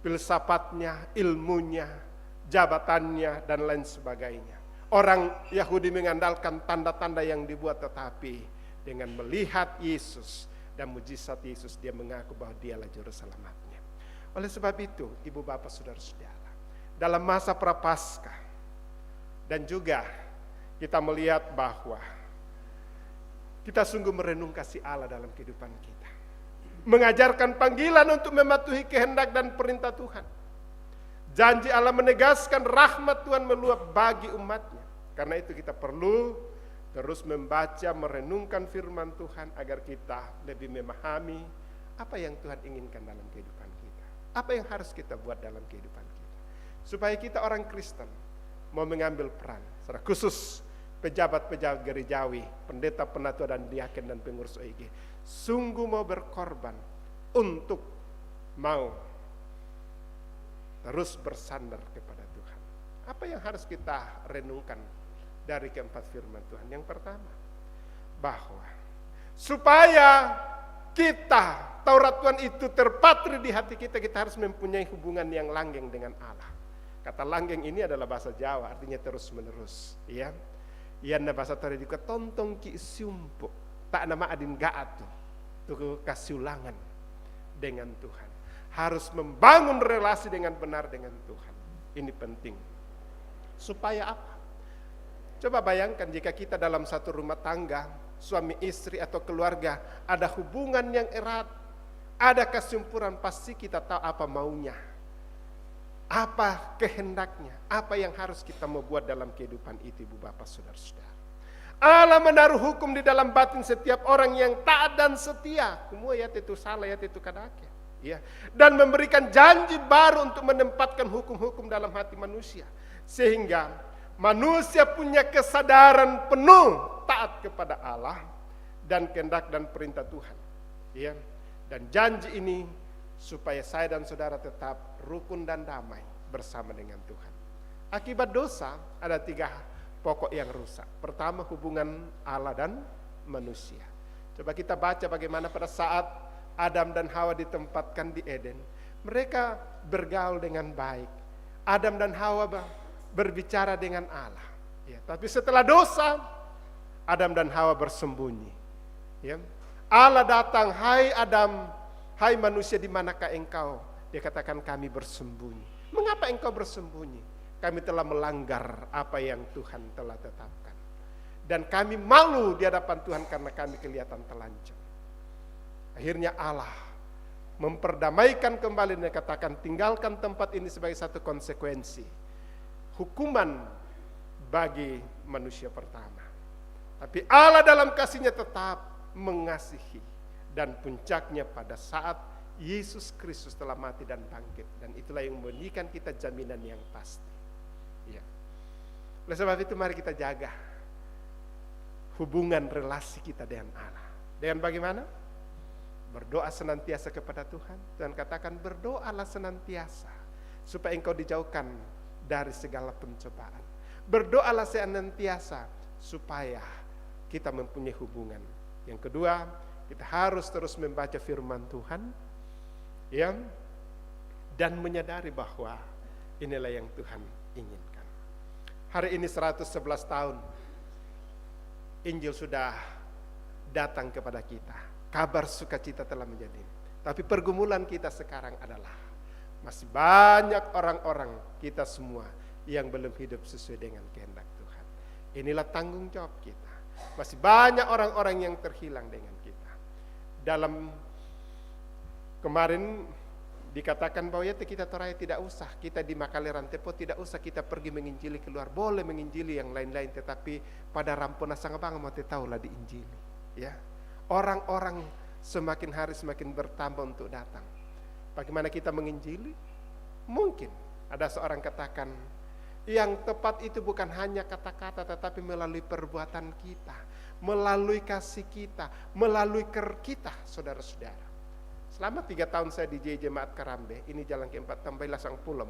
filsafatnya, ilmunya, jabatannya, dan lain sebagainya. Orang Yahudi mengandalkan tanda-tanda yang dibuat, tetapi dengan melihat Yesus dan mujizat Yesus, dia mengaku bahwa dialah juru selamatnya. Oleh sebab itu, ibu bapak saudara-saudara, dalam masa Prapaskah, dan juga kita melihat bahwa kita sungguh merenung kasih Allah dalam kehidupan kita. Mengajarkan panggilan untuk mematuhi kehendak dan perintah Tuhan. Janji Allah menegaskan rahmat Tuhan meluap bagi umatnya. Karena itu kita perlu terus membaca, merenungkan firman Tuhan agar kita lebih memahami apa yang Tuhan inginkan dalam kehidupan kita. Apa yang harus kita buat dalam kehidupan kita. Supaya kita orang Kristen mau mengambil peran. Secara khusus pejabat-pejabat gerejawi, pendeta, penatua, dan diaken dan pengurus OIG. Sungguh mau berkorban untuk mau terus bersandar kepada Tuhan. Apa yang harus kita renungkan dari keempat firman Tuhan? Yang pertama, bahwa supaya kita, Taurat Tuhan itu terpatri di hati kita, kita harus mempunyai hubungan yang langgeng dengan Allah. Kata langgeng ini adalah bahasa Jawa, artinya terus menerus. Ya, bahasa Toraja juga tontong ki siumpo. tak nama adin gaat tuh kasih ulangan dengan Tuhan. Harus membangun relasi dengan benar dengan Tuhan. Ini penting. Supaya apa? Coba bayangkan jika kita dalam satu rumah tangga, suami istri atau keluarga, ada hubungan yang erat, ada kesimpulan, pasti kita tahu apa maunya, apa kehendaknya, apa yang harus kita mau buat dalam kehidupan itu, ibu bapak saudara-saudara. Allah menaruh hukum di dalam batin setiap orang yang taat dan setia. Kumua ya itu salah ya itu kadake. Ya. Dan memberikan janji baru untuk menempatkan hukum-hukum dalam hati manusia. Sehingga manusia punya kesadaran penuh taat kepada Allah dan kehendak dan perintah Tuhan. Ya. Dan janji ini supaya saya dan saudara tetap rukun dan damai bersama dengan Tuhan. Akibat dosa ada 3 pokok yang rusak. Pertama, hubungan Allah dan manusia. Coba kita baca bagaimana pada saat Adam dan Hawa ditempatkan di Eden. Mereka bergaul dengan baik. Adam dan Hawa berbicara dengan Allah. Ya, tapi setelah dosa, Adam dan Hawa bersembunyi. Ya. Allah datang, hai Adam, hai manusia, di manakah engkau? Dia katakan, kami bersembunyi. Mengapa engkau bersembunyi? Kami telah melanggar apa yang Tuhan telah tetapkan. Dan kami malu di hadapan Tuhan karena kami kelihatan telanjang. Akhirnya Allah memperdamaikan kembali dan katakan, tinggalkan tempat ini sebagai satu konsekuensi. Hukuman bagi manusia pertama. Tapi Allah dalam kasih-Nya tetap mengasihi. Dan puncaknya pada saat Yesus Kristus telah mati dan bangkit. Dan itulah yang memberikan kita jaminan yang pasti. Ya. Oleh sebab itu mari kita jaga hubungan relasi kita dengan Allah. Dengan bagaimana? Berdoa senantiasa kepada Tuhan. Tuhan katakan berdoalah senantiasa supaya engkau dijauhkan dari segala pencobaan. Berdoalah senantiasa supaya kita mempunyai hubungan. Yang kedua, kita harus terus membaca firman Tuhan, ya, dan menyadari bahwa inilah yang Tuhan inginkan. Hari ini 111 tahun Injil sudah datang kepada kita. Kabar sukacita telah menjadi. Tapi pergumulan kita sekarang adalah masih banyak orang-orang kita semua yang belum hidup sesuai dengan kehendak Tuhan. Inilah tanggung jawab kita. Masih banyak orang-orang yang terhilang dengan kita. Dalam kemarin dikatakan bahwa ya kita toraya tidak usah, kita di Makaleran Tepo tidak usah kita pergi menginjili keluar, boleh menginjili yang lain-lain, tetapi pada rampona sang bang mau tahulah diinjili. Ya, orang-orang semakin hari semakin bertambah untuk datang. Bagaimana kita menginjili? Mungkin ada seorang katakan, yang tepat itu bukan hanya kata-kata, tetapi melalui perbuatan kita, melalui kasih kita, melalui kita, saudara-saudara. Selama 3 tahun saya di Jemaat Karambe, ini jalan ke-4 tambahlah sang pulau,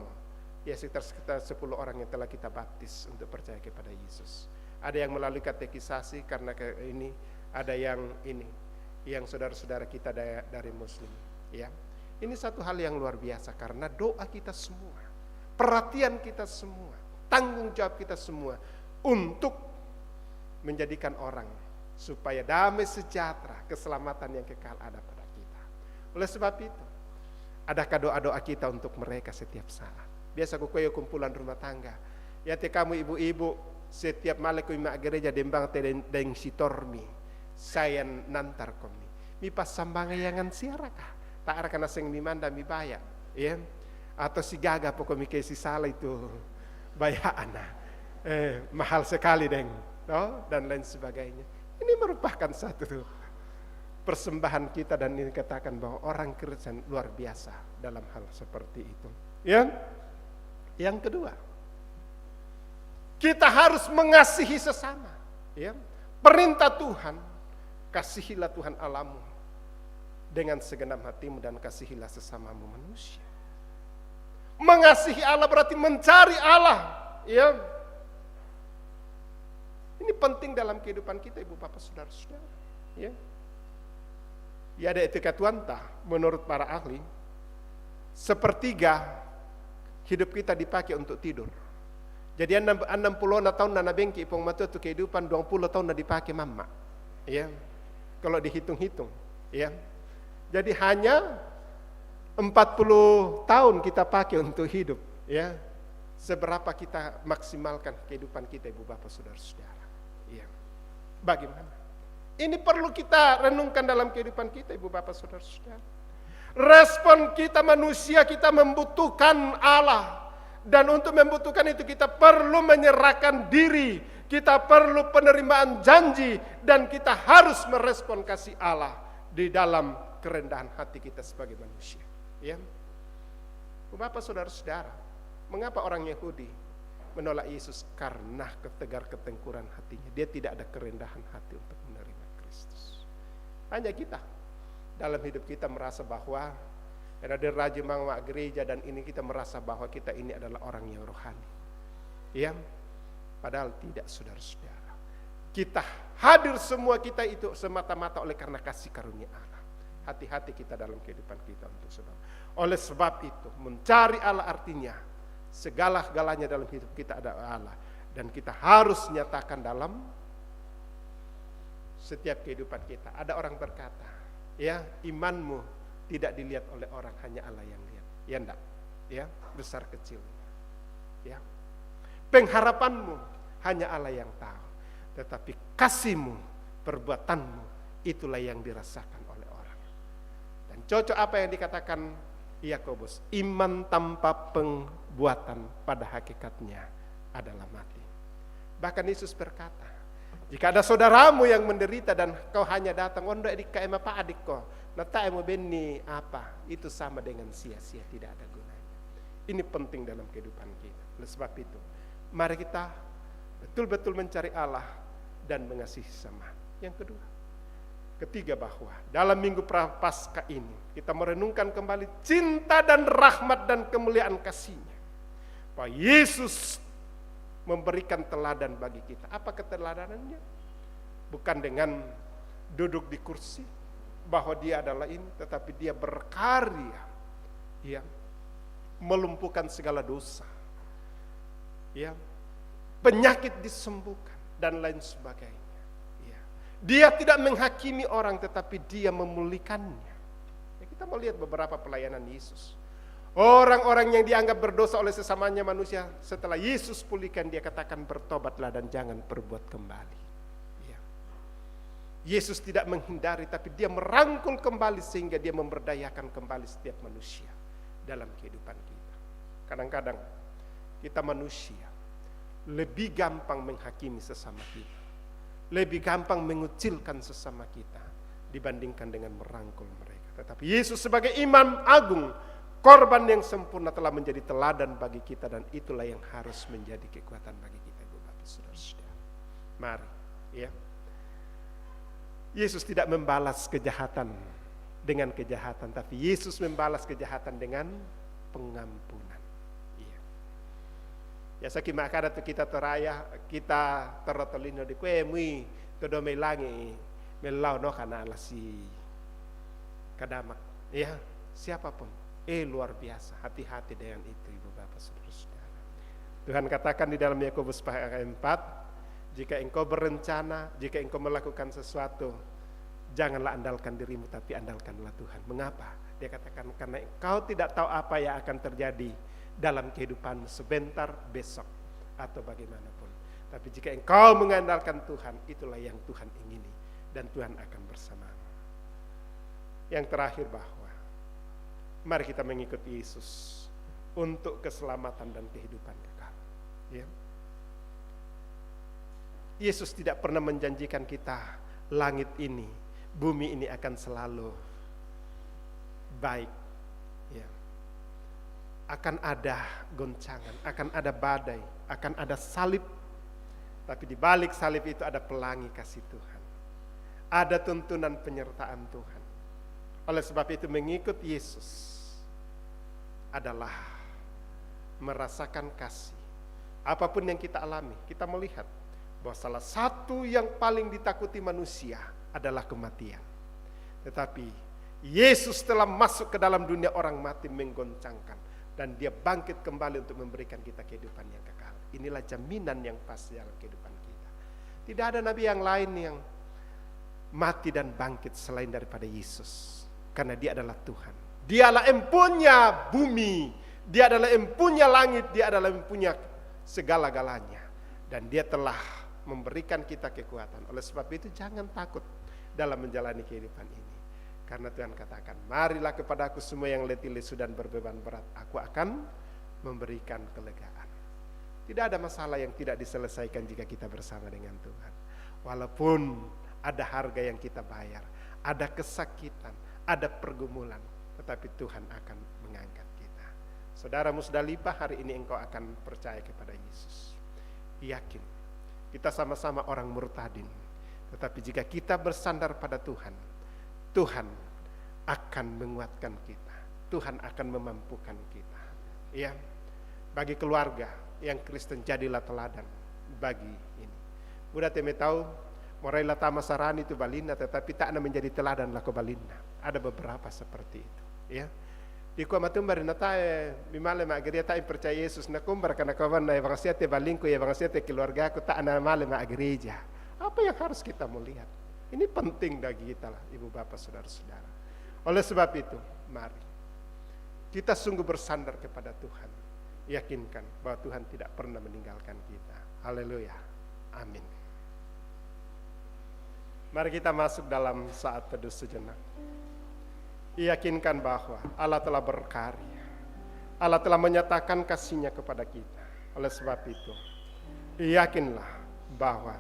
ya sekitar 10 orang yang telah kita baptis untuk percaya kepada Yesus. Ada yang melalui katekisasi karena ini, ada yang ini, yang saudara-saudara kita dari Muslim. Ya, ini satu hal yang luar biasa karena doa kita semua, perhatian kita semua, tanggung jawab kita semua untuk menjadikan orang supaya damai sejahtera, keselamatan yang kekal ada pada. Oleh sebab itu, adakah doa-doa kita untuk mereka setiap saat? Biasa kukuyo kumpulan rumah tangga. Ya te kamu ibu-ibu, setiap malam ku mak gereja dembang te deng sitormi, saya nantar komi. Mi pas sambangayangan siarakah? Tak arah seng mi manda mi baya, ya? Atau si gaga pokoknya si salah itu bayaan. Mahal sekali deng, no? Dan lain sebagainya. Ini merupakan satu persembahan kita dan ini katakan bahwa orang Kristen luar biasa dalam hal seperti itu. Ya. Yang kedua, kita harus mengasihi sesama. Ya. Perintah Tuhan, kasihilah Tuhan Allahmu dengan segenap hatimu dan kasihilah sesamamu manusia. Mengasihi Allah berarti mencari Allah. Ya. Ini penting dalam kehidupan kita, ibu bapak saudara-saudara. Ya. Ya ada etika tuanta menurut para ahli, 1/3 hidup kita dipakai untuk tidur. Jadi 60 tahun nana bengki ipong matu tu kehidupan 20 tahun na dipakai mama. Ya. kalau dihitung-hitung, ya. Jadi hanya 40 tahun kita pakai untuk hidup, ya. Seberapa kita maksimalkan kehidupan kita, Ibu Bapak Saudara-saudara. Ya. Bagaimana? Ini perlu kita renungkan dalam kehidupan kita, Ibu Bapak Saudara-saudara. Respon kita manusia, kita membutuhkan Allah. Dan untuk membutuhkan itu kita perlu menyerahkan diri, kita perlu penerimaan janji, dan kita harus merespon kasih Allah di dalam kerendahan hati kita sebagai manusia. Ya, Bapak saudara-saudara, mengapa orang Yahudi menolak Yesus? Karena ketegar ketengkuran hatinya. Dia tidak ada kerendahan hati untuk menerima Kristus. Hanya kita dalam hidup kita merasa bahwa ada rajin mama gereja dan ini kita merasa bahwa kita ini adalah orang yang rohani. Ya, padahal tidak, saudara-saudara. Kita hadir semua kita itu semata-mata oleh karena kasih karunia Allah. Hati-hati kita dalam kehidupan kita untuk saudara. Oleh sebab itu mencari Allah artinya segala-galanya dalam hidup kita ada Allah, dan kita harus nyatakan dalam setiap kehidupan kita. Ada orang berkata, ya, imanmu tidak dilihat oleh orang, hanya Allah yang lihat. Ya enggak? Ya, besar kecilnya. Ya. Pengharapanmu hanya Allah yang tahu. Tetapi kasihmu, perbuatanmu, itulah yang dirasakan oleh orang. Dan cocok apa yang dikatakan Yakobus, iman tanpa perbuatan pada hakikatnya adalah mati. Bahkan Yesus berkata, jika ada saudaramu yang menderita dan kau hanya datang, ondo edika ema pa adik ko, nata emo beni apa, itu sama dengan sia-sia, tidak ada gunanya. Ini penting dalam kehidupan kita. Oleh sebab itu, mari kita betul-betul mencari Allah dan mengasihi sesama. Yang kedua, ketiga, bahwa dalam minggu Prapaskah ini kita merenungkan kembali cinta dan rahmat dan kemuliaan kasih-Nya. Bahwa Yesus memberikan teladan bagi kita. Apa keteladanannya? Bukan dengan duduk di kursi bahwa dia adalah ini, tetapi dia berkarya, ya, melumpuhkan segala dosa, ya, penyakit disembuhkan dan lain sebagainya. Ya. Dia tidak menghakimi orang, tetapi dia memulihkannya. Ya, kita melihat beberapa pelayanan Yesus. Orang-orang yang dianggap berdosa oleh sesamanya manusia, setelah Yesus pulihkan, dia katakan bertobatlah dan jangan berbuat kembali. Ya. Yesus tidak menghindari, tapi dia merangkul kembali sehingga dia memberdayakan kembali setiap manusia dalam kehidupan kita. Kadang-kadang kita manusia lebih gampang menghakimi sesama kita, lebih gampang mengucilkan sesama kita dibandingkan dengan merangkul mereka. Tetapi Yesus sebagai Imam Agung, korban yang sempurna, telah menjadi teladan bagi kita, dan itulah yang harus menjadi kekuatan bagi kita, Bapak Saudara-saudara. Mari, ya. Yesus tidak membalas kejahatan dengan kejahatan, tapi Yesus membalas kejahatan dengan pengampunan. Iya. Ya saki makada tu kita teraya, kita terotolino di kue mui todo melangi melau no kana alasi kadamak. Ya, siapapun. Luar biasa, hati-hati dengan itu, Ibu Bapak Saudara-saudara. Tuhan katakan di dalam Yakobus pasal 4, jika engkau berencana, jika engkau melakukan sesuatu, janganlah andalkan dirimu, tapi andalkanlah Tuhan. Mengapa? Dia katakan karena engkau tidak tahu apa yang akan terjadi dalam kehidupan sebentar, besok, atau bagaimanapun. Tapi jika engkau mengandalkan Tuhan, itulah yang Tuhan ingini, dan Tuhan akan bersamamu. Yang terakhir, bahwa mari kita mengikuti Yesus untuk keselamatan dan kehidupan kekal. Ya. Yesus tidak pernah menjanjikan kita langit ini, bumi ini akan selalu baik. Ya. Akan ada goncangan, akan ada badai, akan ada salib. Tapi di balik salib itu ada pelangi kasih Tuhan. Ada tuntunan penyertaan Tuhan. Oleh sebab itu mengikut Yesus adalah merasakan kasih. Apapun yang kita alami, kita melihat bahwa salah satu yang paling ditakuti manusia adalah kematian. Tetapi Yesus telah masuk ke dalam dunia orang mati menggoncangkan, dan dia bangkit kembali untuk memberikan kita kehidupan yang kekal. Inilah jaminan yang pasti dalam kehidupan kita. Tidak ada nabi yang lain yang mati dan bangkit selain daripada Yesus. Karena dia adalah Tuhan. Dialah empunya bumi, dia adalah empunya langit, dia adalah empunya segala-galanya. Dan dia telah memberikan kita kekuatan. Oleh sebab itu jangan takut dalam menjalani kehidupan ini. Karena Tuhan katakan, marilah kepadaku semua yang letih lesu dan berbeban berat, aku akan memberikan kelegaan. Tidak ada masalah yang tidak diselesaikan jika kita bersama dengan Tuhan. Walaupun ada harga yang kita bayar, ada kesakitan, ada pergumulan, tetapi Tuhan akan mengangkat kita. Saudara Musdalifah, hari ini engkau akan percaya kepada Yesus. Yakin, kita sama-sama orang murtadin. Tetapi jika kita bersandar pada Tuhan, Tuhan akan menguatkan kita. Tuhan akan memampukan kita. Ya, bagi keluarga yang Kristen jadilah teladan bagi ini. Udah teme tahu, morailah tama sarani itu balinda, tetapi tak ada menjadi teladan lah balinda. Ada beberapa seperti itu. Ya, di kuama tumbar na tae bimale ma geria tae percaya Yesus na kumbar kana kawan na evangsiate balingku evangsiate keluarga aku tak ana male ma gereja. Apa yang harus kita melihat? Ini penting bagi kita lah, ibu bapak saudara-saudara. Oleh sebab itu, mari kita sungguh bersandar kepada Tuhan. Yakinkan bahwa Tuhan tidak pernah meninggalkan kita. Haleluya. Amin. Mari kita masuk dalam saat teduh sejenak. Yakinkan bahwa Allah telah berkarya. Allah telah menyatakan kasih-Nya kepada kita. Oleh sebab itu, yakinlah bahwa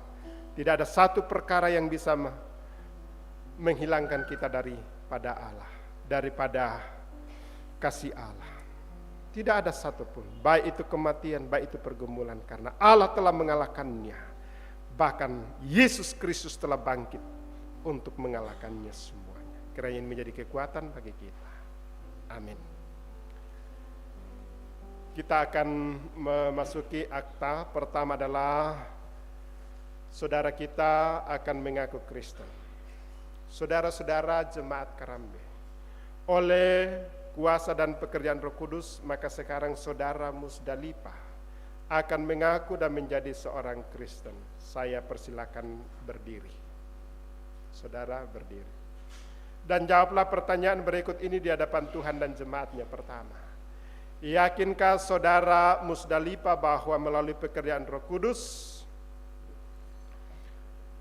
tidak ada satu perkara yang bisa menghilangkan kita daripada Allah, daripada kasih Allah. Tidak ada satupun, baik itu kematian, baik itu pergumulan, karena Allah telah mengalahkannya. Bahkan Yesus Kristus telah bangkit untuk mengalahkannya semuanya. Kiranya ini menjadi kekuatan bagi kita. Amin. Kita akan memasuki akta. Pertama adalah saudara kita akan mengaku Kristen. Saudara-saudara jemaat Karambe, oleh kuasa dan pekerjaan Roh Kudus, maka sekarang saudara Musdalifah akan mengaku dan menjadi seorang Kristen. Saya persilakan berdiri. Saudara berdiri. Dan jawablah pertanyaan berikut ini di hadapan Tuhan dan jemaatnya. Pertama, yakinkah saudara Musdalifah bahwa melalui pekerjaan Roh Kudus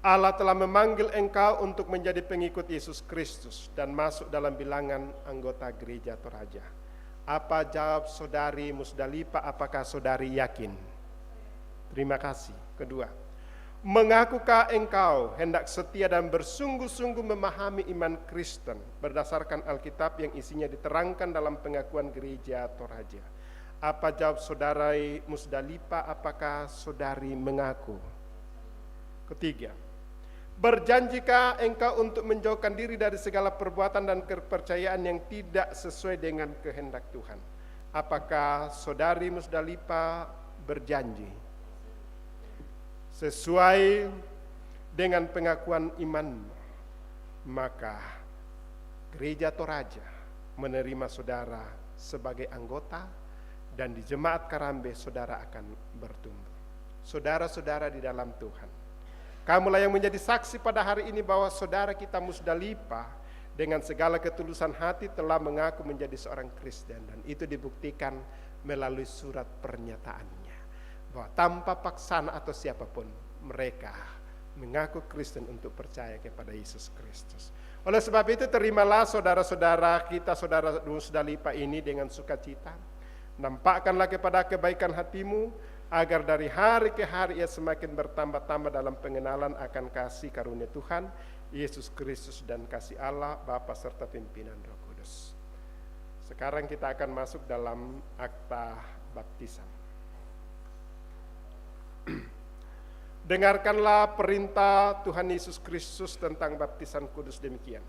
Allah telah memanggil engkau untuk menjadi pengikut Yesus Kristus dan masuk dalam bilangan anggota gereja Toraja? Apa jawab saudari Musdalifah? Apakah saudari yakin? Terima kasih. Kedua, mengakukah engkau hendak setia dan bersungguh-sungguh memahami iman Kristen berdasarkan Alkitab yang isinya diterangkan dalam pengakuan gereja Toraja? Apa jawab saudari Musdalifah? Apakah saudari mengaku? Ketiga, berjanjikah engkau untuk menjauhkan diri dari segala perbuatan dan kepercayaan yang tidak sesuai dengan kehendak Tuhan? Apakah saudari Musdalifah berjanji sesuai dengan pengakuan imanmu? Maka gereja Toraja menerima saudara sebagai anggota, dan di jemaat Karambe saudara akan bertumbuh. Saudara-saudara di dalam Tuhan, kamulah yang menjadi saksi pada hari ini bahwa saudara kita Musdalifah dengan segala ketulusan hati telah mengaku menjadi seorang Kristen, dan itu dibuktikan melalui surat pernyataannya bahwa tanpa paksaan atau siapapun mereka mengaku Kristen untuk percaya kepada Yesus Kristus. Oleh sebab itu terimalah saudara-saudara kita, saudara Musdalifah ini dengan sukacita. Nampakkanlah kepada kebaikan hatimu, agar dari hari ke hari ia semakin bertambah-tambah dalam pengenalan akan kasih karunia Tuhan Yesus Kristus dan kasih Allah Bapa serta pimpinan Roh Kudus. Sekarang kita akan masuk dalam akta baptisan. Dengarkanlah perintah Tuhan Yesus Kristus tentang baptisan kudus demikian.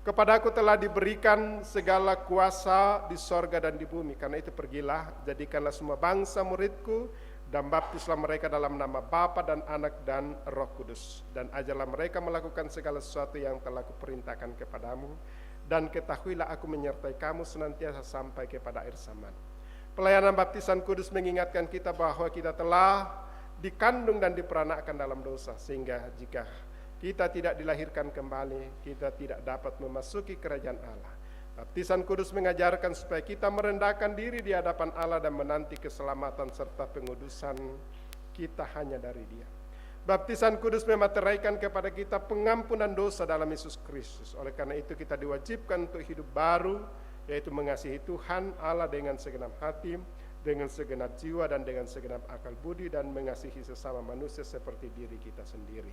Kepadaku telah diberikan segala kuasa di sorga dan di bumi. Karena itu pergilah, jadikanlah semua bangsa muridku, dan baptislah mereka dalam nama Bapa dan Anak dan Roh Kudus. Dan ajarlah mereka melakukan segala sesuatu yang telah kuperintahkan kepadamu. Dan ketahuilah aku menyertai kamu senantiasa sampai kepada akhir zaman. Pelayanan baptisan kudus mengingatkan kita bahwa kita telah dikandung dan diperanakkan dalam dosa. Sehingga jika kita tidak dilahirkan kembali, kita tidak dapat memasuki kerajaan Allah. Baptisan kudus mengajarkan supaya kita merendahkan diri di hadapan Allah dan menanti keselamatan serta pengudusan kita hanya dari Dia. Baptisan kudus memateraikan kepada kita pengampunan dosa dalam Yesus Kristus. Oleh karena itu kita diwajibkan untuk hidup baru, yaitu mengasihi Tuhan Allah dengan segenap hati, dengan segenap jiwa dan dengan segenap akal budi, dan mengasihi sesama manusia seperti diri kita sendiri.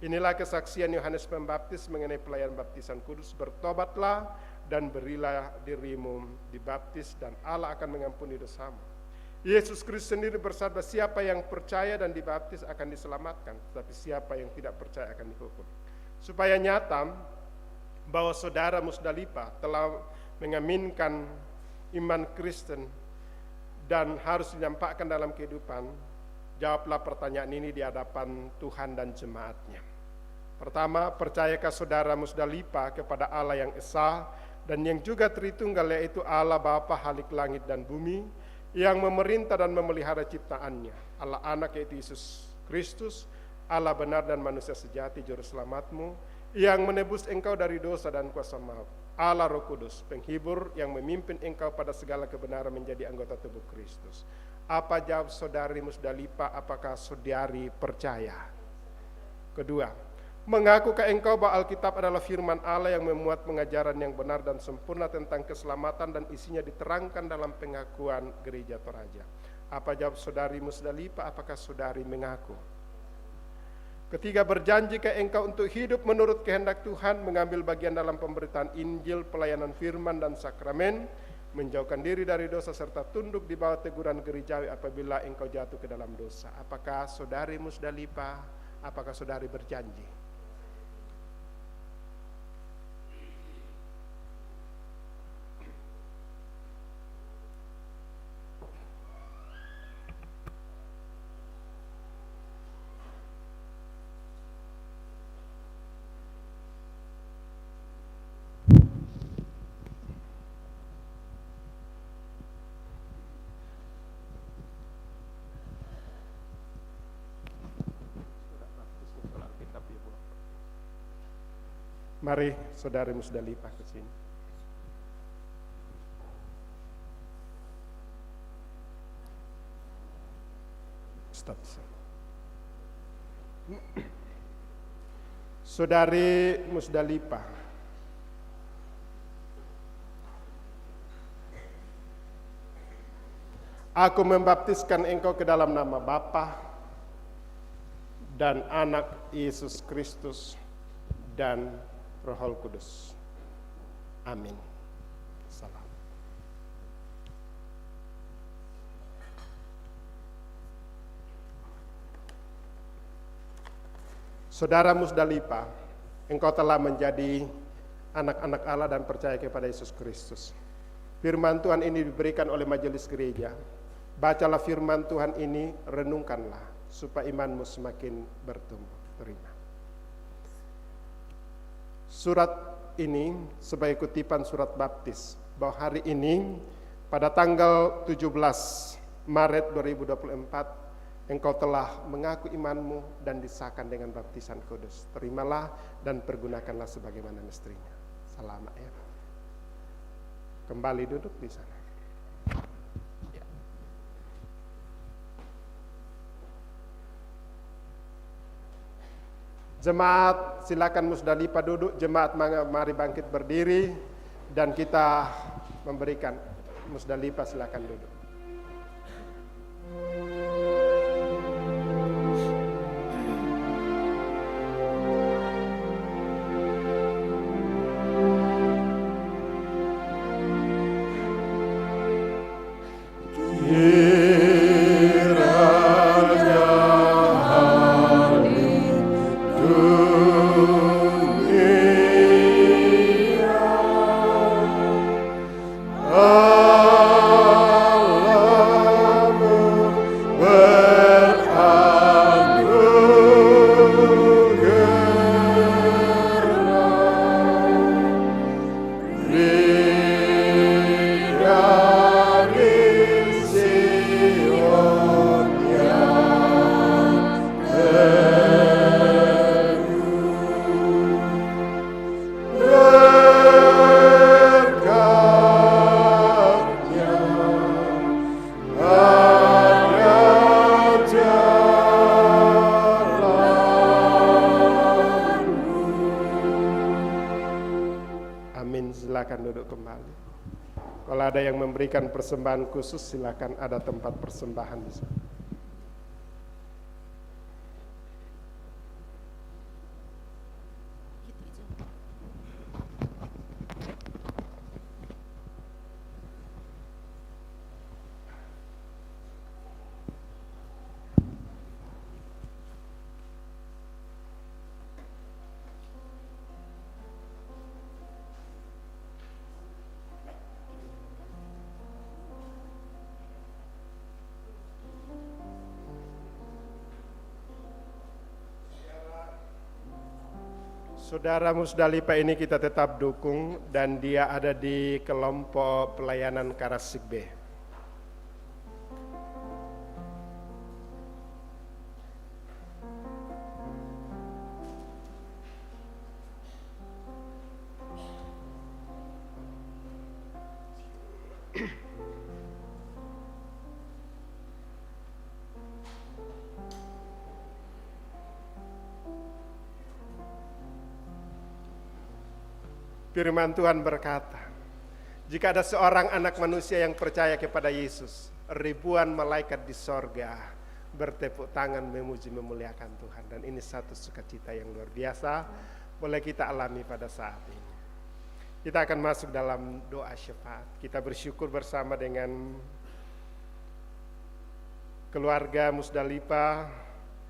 Inilah kesaksian Yohanes Pembaptis mengenai pelayanan baptisan kudus. Bertobatlah dan berilah dirimu dibaptis dan Allah akan mengampuni dosamu. Yesus Kristus sendiri bersabda, siapa yang percaya dan dibaptis akan diselamatkan, tetapi siapa yang tidak percaya akan dihukum. Supaya nyata bahwa saudara Musdalifah telah mengaminkan iman Kristen dan harus dinyampakkan dalam kehidupan, jawablah pertanyaan ini di hadapan Tuhan dan jemaatnya. Pertama, percayakah saudara Musdalifah kepada Allah yang Esa dan yang juga Tritunggal, yaitu Allah Bapa Halik langit dan bumi, yang memerintah dan memelihara ciptaannya, Allah Anak yaitu Yesus Kristus, Allah benar dan manusia sejati, juru selamatmu, yang menebus engkau dari dosa dan kuasa maut, Allah Roh Kudus, penghibur yang memimpin engkau pada segala kebenaran menjadi anggota tubuh Kristus. Apa jawab saudari Musdalifah? Apakah saudari percaya? Kedua, mengakukah engkau bahwa Alkitab adalah firman Allah yang memuat pengajaran yang benar dan sempurna tentang keselamatan dan isinya diterangkan dalam pengakuan gereja Toraja? Apa jawab saudari Musdalifah? Apakah saudari mengaku? Ketiga, berjanjikah engkau untuk hidup menurut kehendak Tuhan, mengambil bagian dalam pemberitaan Injil, pelayanan firman dan sakramen, menjauhkan diri dari dosa serta tunduk di bawah teguran gerejawi apabila engkau jatuh ke dalam dosa? Apakah saudari Musdalifah? Apakah saudari berjanji? Mari saudari Musdalifah ke sini. Stop. Saudari Musdalifah, aku membaptiskan engkau ke dalam nama Bapa dan Anak Yesus Kristus dan Roh Kudus. Amin. Salam. Saudara Musdalifah, engkau telah menjadi anak-anak Allah dan percaya kepada Yesus Kristus. Firman Tuhan ini diberikan oleh majelis gereja. Bacalah firman Tuhan ini, renungkanlah, supaya imanmu semakin bertumbuh. Terima. Surat ini sebagai kutipan surat baptis, bahwa hari ini pada tanggal 17 Maret 2024 engkau telah mengaku imanmu dan disahkan dengan baptisan kudus. Terimalah dan pergunakanlah sebagaimana mestinya. Selamat ya. Kembali duduk di sana. Jemaat silakan Musdalifah duduk, jemaat mari bangkit berdiri dan kita memberikan Musdalifah silakan duduk. Alleluia. Amin. Silakan duduk kembali. Kalau ada yang memberikan persembahan khusus, silakan, ada tempat persembahan di sana. Saudara Musdalifah ini kita tetap dukung dan dia ada di kelompok pelayanan Karasik B. Firman Tuhan berkata, jika ada seorang anak manusia yang percaya kepada Yesus, ribuan malaikat di sorga bertepuk tangan memuji memuliakan Tuhan. Dan ini satu sukacita yang luar biasa boleh kita alami pada saat ini. Kita akan masuk dalam doa syafaat. Kita bersyukur bersama dengan keluarga Musdalifah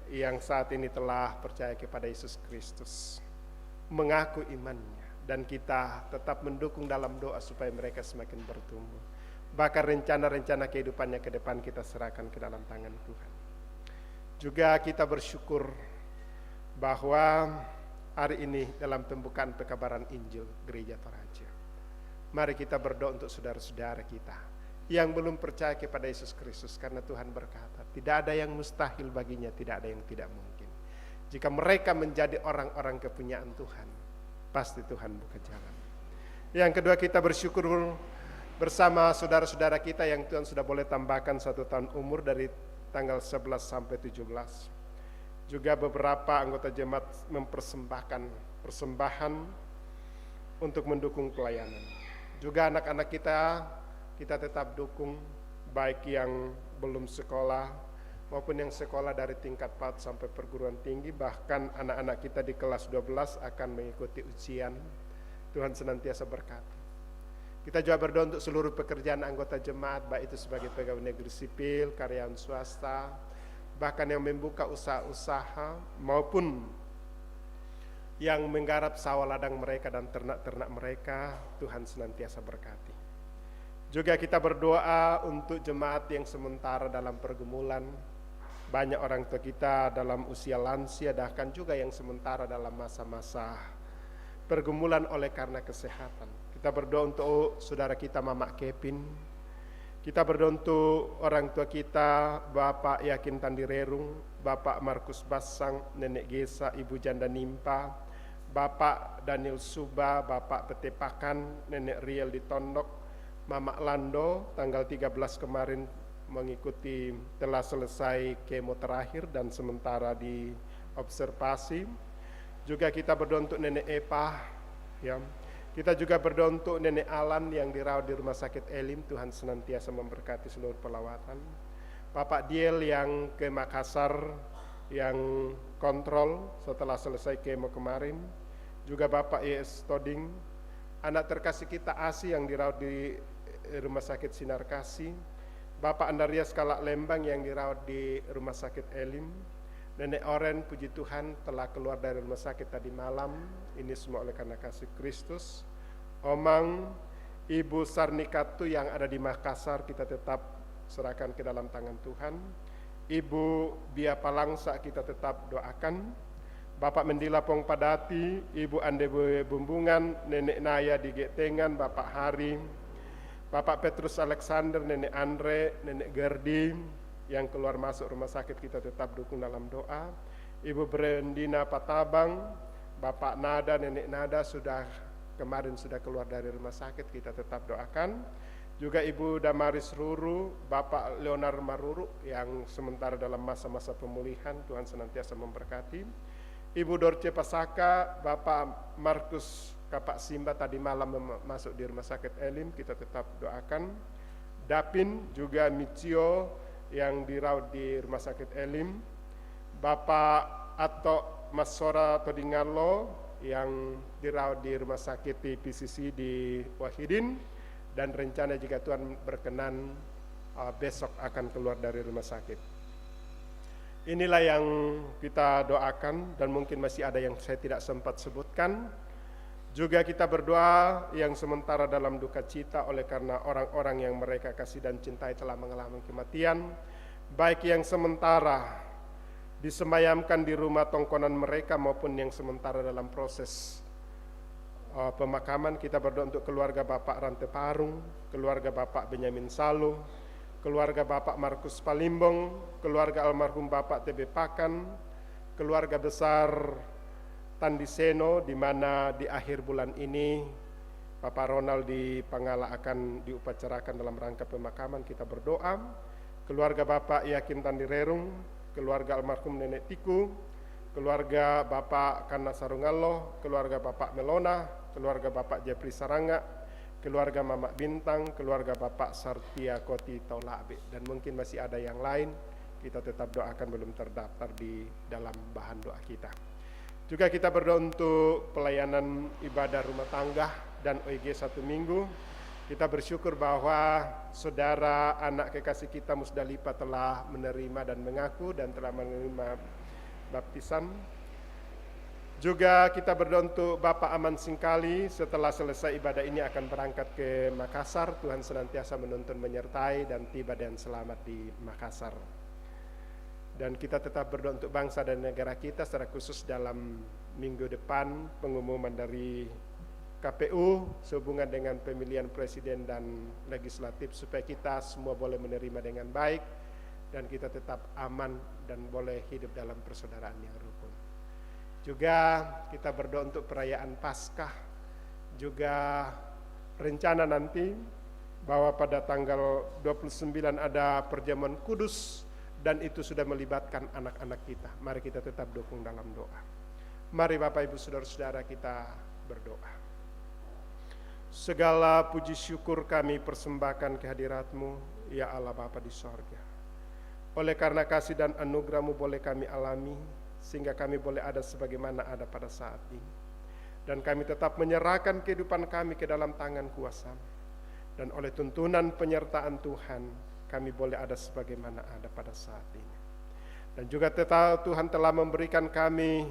yang saat ini telah percaya kepada Yesus Kristus, mengaku imannya. Dan kita tetap mendukung dalam doa supaya mereka semakin bertumbuh. Bahkan rencana-rencana kehidupannya ke depan kita serahkan ke dalam tangan Tuhan. Juga kita bersyukur bahwa hari ini dalam pembukaan pekabaran Injil Gereja Toraja, mari kita berdoa untuk saudara-saudara kita yang belum percaya kepada Yesus Kristus. Karena Tuhan berkata, tidak ada yang mustahil baginya, tidak ada yang tidak mungkin. Jika mereka menjadi orang-orang kepunyaan Tuhan, pasti Tuhan buka jalan. Yang kedua, kita bersyukur bersama saudara-saudara kita yang Tuhan sudah boleh tambahkan 1 tahun umur dari tanggal 11 sampai 17. Juga beberapa anggota jemaat mempersembahkan persembahan untuk mendukung pelayanan. Juga anak-anak kita tetap dukung, baik yang belum sekolah maupun yang sekolah dari tingkat PAUD sampai perguruan tinggi. Bahkan anak-anak kita di kelas 12 akan mengikuti ujian. Tuhan senantiasa berkati. Kita juga berdoa untuk seluruh pekerjaan anggota jemaat, baik itu sebagai pegawai negeri sipil, karyawan swasta, bahkan yang membuka usaha-usaha maupun yang menggarap sawah ladang mereka dan ternak-ternak mereka. Tuhan senantiasa berkati. Juga kita berdoa untuk jemaat yang sementara dalam pergumulan. Banyak orang tua kita dalam usia lansia, bahkan juga yang sementara dalam masa-masa pergumulan oleh karena kesehatan. Kita berdoa untuk saudara kita Mama Kevin. Kita berdoa untuk orang tua kita Bapak Yakin Tandirerung, Bapak Markus Basang, Nenek Gesa, Ibu Janda Nimpa, Bapak Daniel Suba, Bapak Petepakan, Nenek Riel di Tondok, Mama Lando tanggal 13 kemarin mengikuti telah selesai kemo terakhir dan sementara di observasi. Juga kita berdoa untuk Nenek Epa, ya. Kita juga berdoa untuk Nenek Alan yang dirawat di Rumah Sakit Elim. Tuhan senantiasa memberkati seluruh perawatan. Bapak Diel yang ke Makassar yang kontrol setelah selesai kemo kemarin. Juga Bapak ES Toding, anak terkasih kita Asi yang dirawat di Rumah Sakit Sinar Kasih. Bapak Andarias Kalak Lembang yang dirawat di Rumah Sakit Elim. Nenek Oren, puji Tuhan, telah keluar dari rumah sakit tadi malam. Ini semua oleh karena kasih Kristus. Omang, Ibu Sarnikatu yang ada di Makassar, kita tetap serahkan ke dalam tangan Tuhan. Ibu Bia Palangsa kita tetap doakan. Bapak Mendila Pong Padati, Ibu Andebe Bumbungan, Nenek Naya di Getengan, Bapak Hari, Bapak Petrus Alexander, Nenek Andre, Nenek Gerdi yang keluar masuk rumah sakit, kita tetap dukung dalam doa. Ibu Brendina Patabang, Bapak Nada, Nenek Nada kemarin sudah keluar dari rumah sakit, kita tetap doakan. Juga Ibu Damaris Ruru, Bapak Leonar Maruru yang sementara dalam masa-masa pemulihan, Tuhan senantiasa memberkati. Ibu Dorce Pasaka, Bapak Markus Kakak Simba tadi malam masuk di rumah sakit Elim, kita tetap doakan. Dapin juga Micio yang dirawat di rumah sakit Elim. Bapak Ato Masora Todingalo yang dirawat di rumah sakit di PCC di Wahidin, dan rencana jika Tuhan berkenan besok akan keluar dari rumah sakit. Inilah yang kita doakan, dan mungkin masih ada yang saya tidak sempat sebutkan. Juga kita berdoa yang sementara dalam duka cita oleh karena orang-orang yang mereka kasih dan cintai telah mengalami kematian, baik yang sementara disemayamkan di rumah tongkonan mereka maupun yang sementara dalam proses pemakaman. Kita berdoa untuk keluarga Bapak Rante Parung, keluarga Bapak Benyamin Salo, keluarga Bapak Markus Palimbong, keluarga almarhum Bapak TB Pakan, keluarga besar Tandi Seno, di mana di akhir bulan ini Bapak Ronald di Pangala akan diupacarakan dalam rangka pemakaman. Kita berdoa. Keluarga Bapak Yakin Tandi Rerung, keluarga almarhum Nenek Tiku, keluarga Bapak Kana Sarungallo, keluarga Bapak Melona, keluarga Bapak Jepri Saranga, keluarga Mama Bintang, keluarga Bapak Sartia Koti Taulabe, dan mungkin masih ada yang lain. Kita tetap doakan belum terdaftar di dalam bahan doa kita. Juga kita berdoa untuk pelayanan ibadah rumah tangga dan OIG 1 minggu. Kita bersyukur bahwa saudara anak kekasih kita Musdalifah telah menerima dan mengaku dan telah menerima baptisan. Juga kita berdoa untuk Bapak Aman Singkali, setelah selesai ibadah ini akan berangkat ke Makassar. Tuhan senantiasa menuntun menyertai dan tiba dan selamat di Makassar. Dan kita tetap berdoa untuk bangsa dan negara kita, secara khusus dalam minggu depan pengumuman dari KPU sehubungan dengan pemilihan presiden dan legislatif, supaya kita semua boleh menerima dengan baik dan kita tetap aman dan boleh hidup dalam persaudaraan yang rukun. Juga kita berdoa untuk perayaan Paskah, juga rencana nanti bahwa pada tanggal 29 ada perjamuan kudus, dan itu sudah melibatkan anak-anak kita. Mari kita tetap dukung dalam doa. Mari Bapak Ibu Saudara-saudara kita berdoa. Segala puji syukur kami persembahkan kehadirat-Mu, ya Allah Bapa di sorga. Oleh karena kasih dan anugerah-Mu boleh kami alami, sehingga kami boleh ada sebagaimana ada pada saat ini. Dan kami tetap menyerahkan kehidupan kami ke dalam tangan kuasa-Mu. Dan oleh tuntunan penyertaan Tuhan, kami boleh ada sebagaimana ada pada saat ini. Dan juga Tuhan telah memberikan kami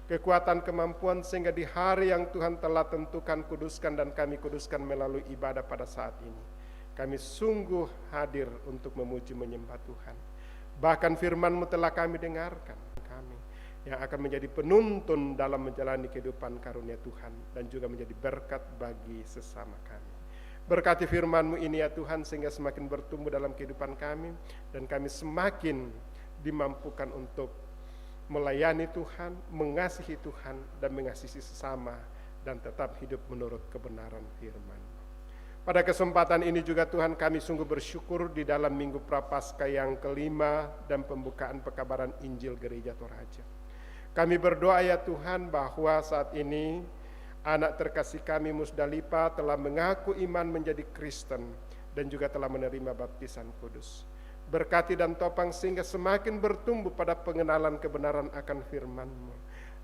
kekuatan, kemampuan, sehingga di hari yang Tuhan telah tentukan, kuduskan, dan kami kuduskan melalui ibadah pada saat ini, kami sungguh hadir untuk memuji menyembah Tuhan. Bahkan firman-Mu telah kami dengarkan, kami yang akan menjadi penuntun dalam menjalani kehidupan karunia Tuhan, dan juga menjadi berkat bagi sesama kami. Berkati firman-Mu ini ya Tuhan, sehingga semakin bertumbuh dalam kehidupan kami, dan kami semakin dimampukan untuk melayani Tuhan, mengasihi Tuhan, dan mengasihi sesama, dan tetap hidup menurut kebenaran firman-Mu. Pada kesempatan ini juga Tuhan, kami sungguh bersyukur di dalam Minggu Prapaskah yang kelima dan pembukaan pekabaran Injil Gereja Toraja. Kami berdoa ya Tuhan, bahwa saat ini anak terkasih kami Musdalifah telah mengaku iman menjadi Kristen dan juga telah menerima baptisan kudus. Berkati dan topang sehingga semakin bertumbuh pada pengenalan kebenaran akan firman-Mu,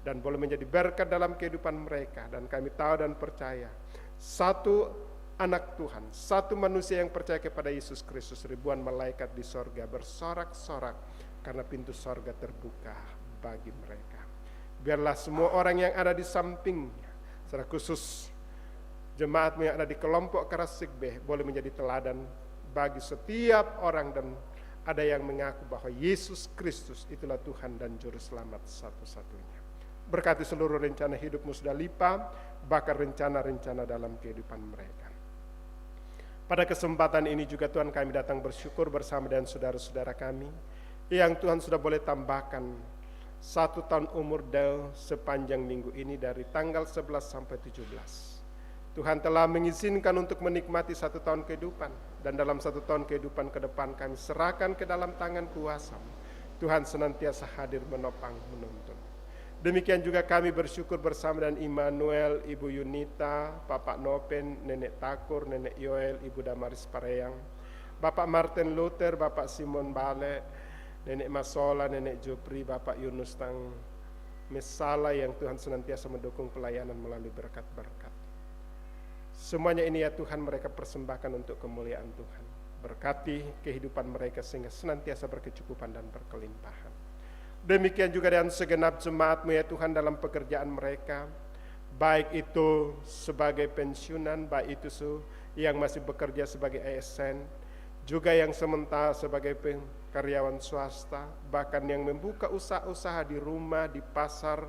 dan boleh menjadi berkat dalam kehidupan mereka. Dan kami tahu dan percaya, satu anak Tuhan, satu manusia yang percaya kepada Yesus Kristus, ribuan malaikat di sorga bersorak-sorak karena pintu sorga terbuka bagi mereka. Biarlah semua orang yang ada di sampingnya, secara khusus jemaat-Mu yang ada di kelompok Karasikbeh, boleh menjadi teladan bagi setiap orang, dan ada yang mengaku bahwa Yesus Kristus itulah Tuhan dan Juru Selamat satu-satunya. Berkati seluruh rencana hidup Musdalifah, bahkan rencana-rencana dalam kehidupan mereka. Pada kesempatan ini juga Tuhan, kami datang bersyukur bersama dengan saudara-saudara kami yang Tuhan sudah boleh tambahkan 1 tahun umur sepanjang minggu ini dari tanggal 11 sampai 17. Tuhan telah mengizinkan untuk menikmati 1 tahun kehidupan, dan dalam 1 tahun kehidupan ke depan kami serahkan ke dalam tangan kuasa-Mu. Tuhan senantiasa hadir menopang, menuntun. Demikian juga kami bersyukur bersama dengan Immanuel, Ibu Yunita, Bapak Nopen, Nenek Takur, Nenek Yoel, Ibu Damaris Pareyang, Bapak Martin Luther, Bapak Simon Bale, Nenek Masola, Nenek Jupri, Bapak Yunus Tang Mesala yang Tuhan senantiasa mendukung pelayanan melalui berkat-berkat. Semuanya ini ya Tuhan mereka persembahkan untuk kemuliaan Tuhan. Berkati kehidupan mereka sehingga senantiasa berkecukupan dan berkelimpahan. Demikian juga dengan segenap jemaat-Mu ya Tuhan dalam pekerjaan mereka, baik itu sebagai pensiunan, baik itu yang masih bekerja sebagai ASN, juga yang sementara sebagai karyawan swasta, bahkan yang membuka usaha-usaha di rumah, di pasar,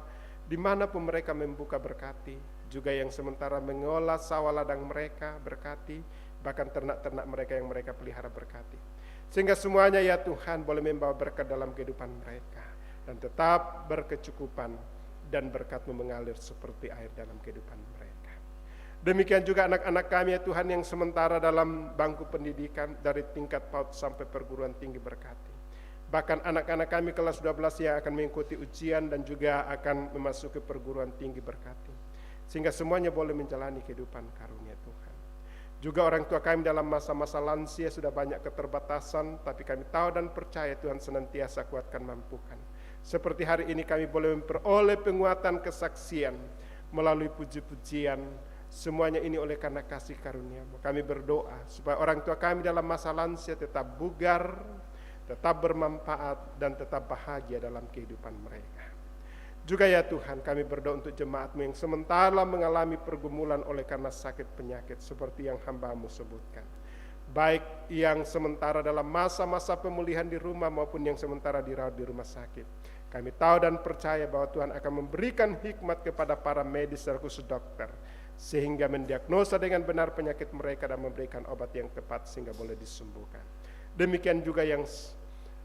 dimanapun mereka membuka berkati, juga yang sementara mengolah sawah ladang mereka berkati, bahkan ternak-ternak mereka yang mereka pelihara berkati. Sehingga semuanya ya Tuhan boleh membawa berkat dalam kehidupan mereka, dan tetap berkecukupan dan berkat-Mu mengalir seperti air dalam kehidupan mereka. Demikian juga anak-anak kami ya Tuhan yang sementara dalam bangku pendidikan dari tingkat PAUD sampai perguruan tinggi berkati. Bahkan anak-anak kami kelas 12 yang akan mengikuti ujian dan juga akan memasuki perguruan tinggi berkati. Sehingga semuanya boleh menjalani kehidupan karunia Tuhan. Juga orang tua kami dalam masa-masa lansia sudah banyak keterbatasan, tapi kami tahu dan percaya Tuhan senantiasa kuatkan, mampukan. Seperti hari ini kami boleh memperoleh penguatan kesaksian melalui puji-pujian. Semuanya ini oleh karena kasih karunia-Mu. Kami berdoa supaya orang tua kami dalam masa lansia tetap bugar, tetap bermanfaat, dan tetap bahagia dalam kehidupan mereka. Juga ya Tuhan kami berdoa untuk jemaat-Mu yang sementara mengalami pergumulan oleh karena sakit penyakit seperti yang hamba-Mu sebutkan. Baik yang sementara dalam masa-masa pemulihan di rumah maupun yang sementara dirawat di rumah sakit. Kami tahu dan percaya bahwa Tuhan akan memberikan hikmat kepada para medis dan khusus dokter, sehingga mendiagnosa dengan benar penyakit mereka dan memberikan obat yang tepat sehingga boleh disembuhkan. Demikian juga yang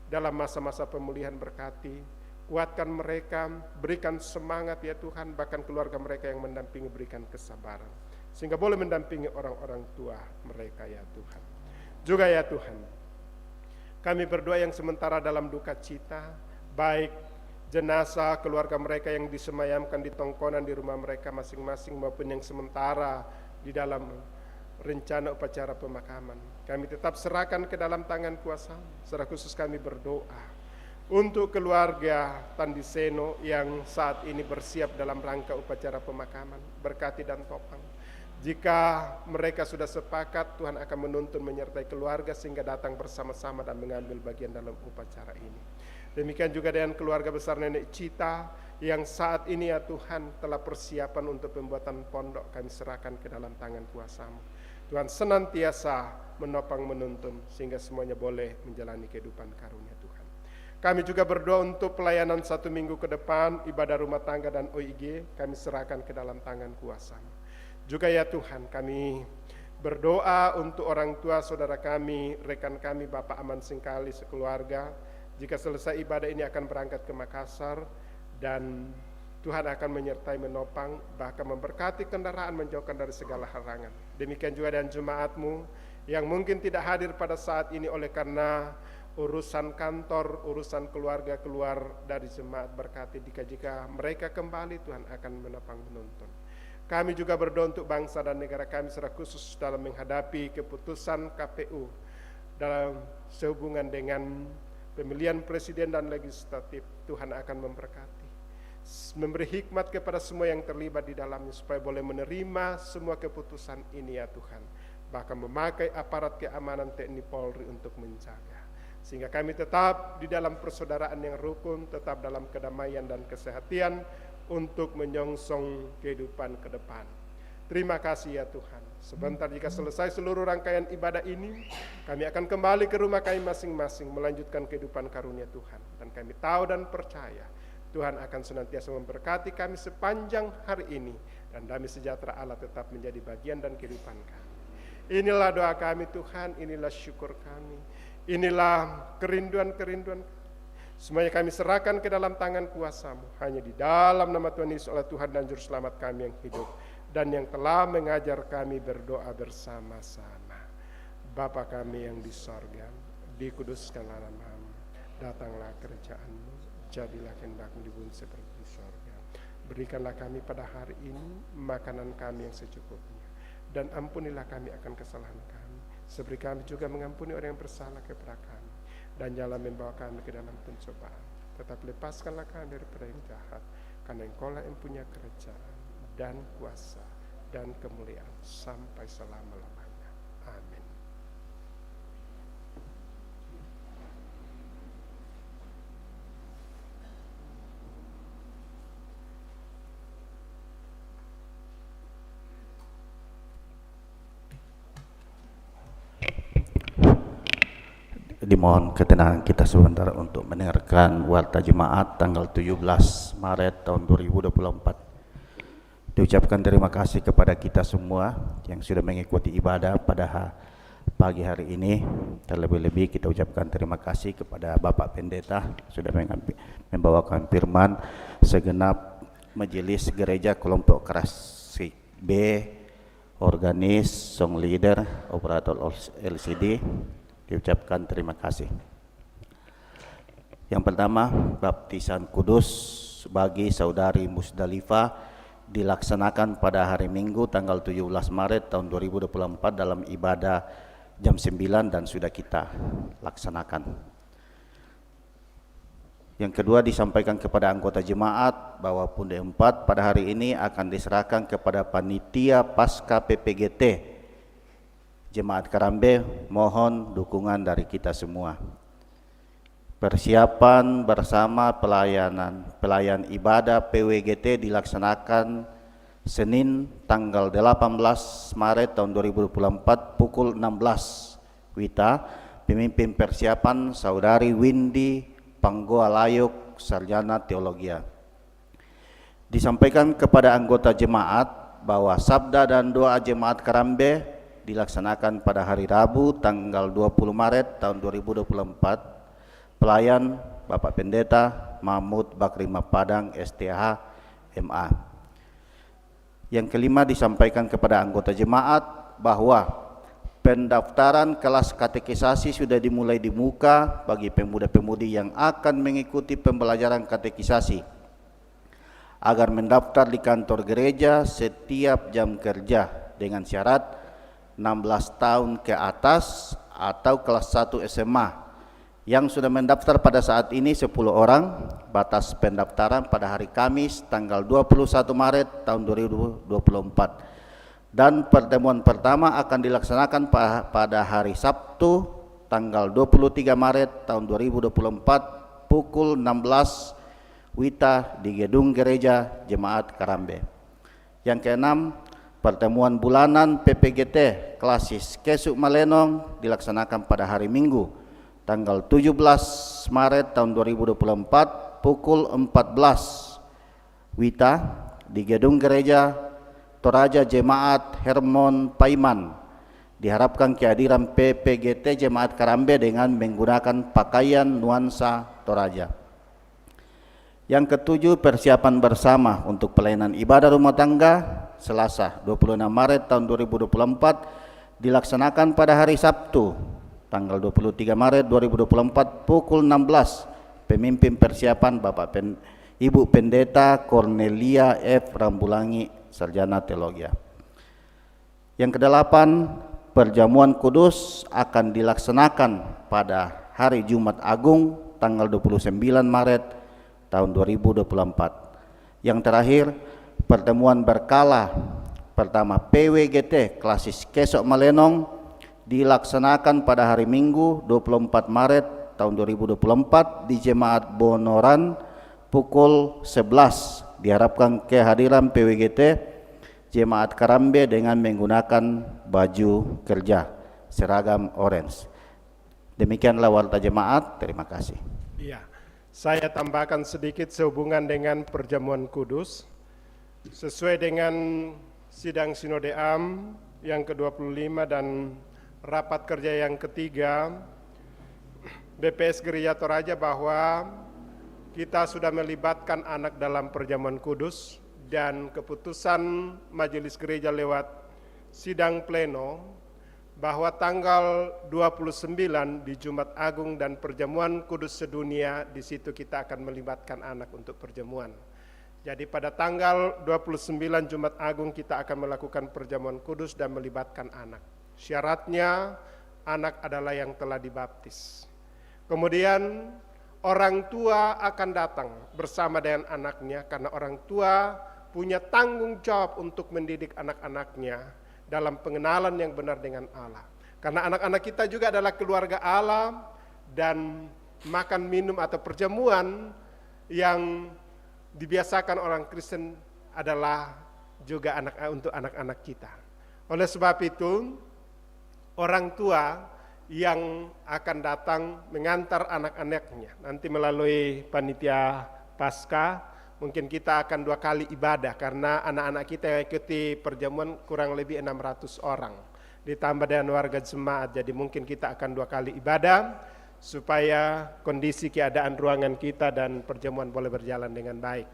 dalam masa-masa pemulihan berkati, kuatkan mereka, berikan semangat ya Tuhan, bahkan keluarga mereka yang mendampingi berikan kesabaran, sehingga boleh mendampingi orang-orang tua mereka ya Tuhan. Juga ya Tuhan, kami berdoa yang sementara dalam duka cita, baik jenazah keluarga mereka yang disemayamkan di tongkonan di rumah mereka masing-masing maupun yang sementara di dalam rencana upacara pemakaman. Kami tetap serahkan ke dalam tangan kuasa. Secara khusus kami berdoa untuk keluarga Tandiseno yang saat ini bersiap dalam rangka upacara pemakaman, berkati dan topang. Jika mereka sudah sepakat, Tuhan akan menuntun menyertai keluarga sehingga datang bersama-sama dan mengambil bagian dalam upacara ini. Demikian juga dengan keluarga besar Nenek Cita yang saat ini ya Tuhan telah persiapan untuk pembuatan pondok, kami serahkan ke dalam tangan kuasa-Mu. Tuhan senantiasa menopang menuntun sehingga semuanya boleh menjalani kehidupan karunia Tuhan. Kami juga berdoa untuk pelayanan 1 minggu ke depan, ibadah rumah tangga dan OIG, kami serahkan ke dalam tangan kuasa-Mu. Juga ya Tuhan kami berdoa untuk orang tua saudara kami, rekan kami Bapak Aman Singkali sekeluarga. Jika selesai ibadah ini akan berangkat ke Makassar dan Tuhan akan menyertai menopang, bahkan memberkati kendaraan menjauhkan dari segala halangan. Demikian juga dengan jemaat-Mu yang mungkin tidak hadir pada saat ini oleh karena urusan kantor, urusan keluarga keluar dari jemaat, berkati jika mereka kembali Tuhan akan menopang menuntun. Kami juga berdoa untuk bangsa dan negara kami secara khusus dalam menghadapi keputusan KPU dalam sehubungan dengan pemilihan presiden dan legislatif. Tuhan akan memberkati, memberi hikmat kepada semua yang terlibat di dalamnya supaya boleh menerima semua keputusan ini ya Tuhan. Bahkan memakai aparat keamanan TNI Polri untuk menjaga. Sehingga kami tetap di dalam persaudaraan yang rukun, tetap dalam kedamaian dan kesehatan untuk menyongsong kehidupan ke depan. Terima kasih ya Tuhan. Sebentar jika selesai seluruh rangkaian ibadah ini, kami akan kembali ke rumah kami masing-masing melanjutkan kehidupan karunia Tuhan. Dan kami tahu dan percaya Tuhan akan senantiasa memberkati kami sepanjang hari ini, dan damai sejahtera Allah tetap menjadi bagian dan kehidupan kami. Inilah doa kami Tuhan, inilah syukur kami, inilah kerinduan-kerinduan. Semuanya kami serahkan ke dalam tangan kuasa-Mu. Hanya di dalam nama Tuhan Yesus oleh Tuhan dan Juru Selamat kami yang hidup dan yang telah mengajar kami berdoa bersama-sama. Bapa kami yang di sorga, dikuduskanlah nama-Mu, datanglah kerajaan-Mu, jadilah kehendak-Mu di bumi seperti di sorga. Berikanlah kami pada hari ini makanan kami yang secukupnya, dan ampunilah kami akan kesalahan kami, seperti kami juga mengampuni orang yang bersalah kepada kami. Dan janganlah membawa kami ke dalam pencobaan, tetapi lepaskanlah kami daripada yang jahat, karena Engkau-lah yang punya kerajaan dan kuasa dan kemuliaan sampai selama-lamanya. Amin. Dimohon ketenangan kita sebentar untuk mendengarkan warta jemaat tanggal 17 Maret tahun 2024. Diucapkan terima kasih kepada kita semua yang sudah mengikuti ibadah pada pagi hari ini. Terlebih-lebih kita ucapkan terima kasih kepada Bapak Pendeta sudah membawakan firman segenap majelis gereja kelompok Krasik B, organis, song leader, operator LCD. Diucapkan terima kasih. Yang pertama, baptisan kudus bagi saudari Musdalifah dilaksanakan pada hari Minggu tanggal 17 Maret tahun 2024 dalam ibadah jam 9 dan sudah kita laksanakan. Yang kedua, disampaikan kepada anggota jemaat bahwa Punde 4 pada hari ini akan diserahkan kepada panitia pasca PPGT Jemaat Karambe. Mohon dukungan dari kita semua. Persiapan bersama pelayan ibadah PWGT dilaksanakan Senin tanggal 18 Maret tahun 2024 pukul 16 WITA. Pemimpin persiapan Saudari Windy Panggoa Layuk, Sarjana Teologia. Disampaikan kepada anggota jemaat bahwa sabda dan doa jemaat Karambe dilaksanakan pada hari Rabu tanggal 20 Maret tahun 2024. Pelayan Bapak Pendeta Mahmud Bakrima Padang STH MA. Yang kelima, disampaikan kepada anggota jemaat bahwa pendaftaran kelas katekisasi sudah dimulai di muka bagi pemuda-pemudi yang akan mengikuti pembelajaran katekisasi agar mendaftar di kantor gereja setiap jam kerja dengan syarat 16 tahun ke atas atau kelas 1 SMA. Yang sudah mendaftar pada saat ini 10 orang. Batas pendaftaran pada hari Kamis tanggal 21 Maret tahun 2024. Dan pertemuan pertama akan dilaksanakan pada hari Sabtu tanggal 23 Maret tahun 2024 pukul 16 WITA di gedung gereja Jemaat Karambe. Yang keenam, pertemuan bulanan PPGT Klasis Kesuk Malenong dilaksanakan pada hari Minggu tanggal 17 Maret tahun 2024 pukul 14 WITA di gedung gereja Toraja Jemaat Hermon Paiman. Diharapkan kehadiran PPGT Jemaat Karambe dengan menggunakan pakaian nuansa Toraja. Yang ketujuh, persiapan bersama untuk pelayanan ibadah rumah tangga Selasa 26 Maret tahun 2024 dilaksanakan pada hari Sabtu tanggal 23 Maret 2024 pukul 16. Pemimpin persiapan Ibu Pendeta Cornelia F. Rambulangi, Sarjana Teologia. Yang kedelapan, perjamuan kudus akan dilaksanakan pada hari Jumat Agung tanggal 29 Maret tahun 2024. Yang terakhir, pertemuan berkala pertama PWGT Klasis Kesok Malenong dilaksanakan pada hari Minggu 24 Maret tahun 2024 di Jemaat Bonoran pukul 11. Diharapkan kehadiran PWGT Jemaat Karambe dengan menggunakan baju kerja seragam orange. Demikianlah warta jemaat, terima kasih. Iya, saya tambahkan sedikit sehubungan dengan perjamuan kudus. Sesuai dengan sidang Sinode Am yang ke-25 dan rapat kerja yang ketiga BPS Gereja Toraja bahwa kita sudah melibatkan anak dalam perjamuan kudus, dan keputusan majelis gereja lewat sidang pleno bahwa tanggal 29 di Jumat Agung dan perjamuan kudus sedunia, di situ kita akan melibatkan anak untuk perjamuan. Jadi pada tanggal 29 Jumat Agung kita akan melakukan perjamuan kudus dan melibatkan anak. Syaratnya anak adalah yang telah dibaptis. Kemudian orang tua akan datang bersama dengan anaknya karena orang tua punya tanggung jawab untuk mendidik anak-anaknya dalam pengenalan yang benar dengan Allah. Karena anak-anak kita juga adalah keluarga Allah dan makan minum atau perjamuan yang dibiasakan orang Kristen adalah juga untuk anak-anak kita. Oleh sebab itu, orang tua yang akan datang mengantar anak-anaknya nanti melalui panitia Paskah, mungkin kita akan 2 kali ibadah karena anak-anak kita yang ikuti perjamuan kurang lebih 600 orang ditambah dengan warga jemaat. Jadi mungkin kita akan 2 kali ibadah supaya kondisi keadaan ruangan kita dan perjamuan boleh berjalan dengan baik.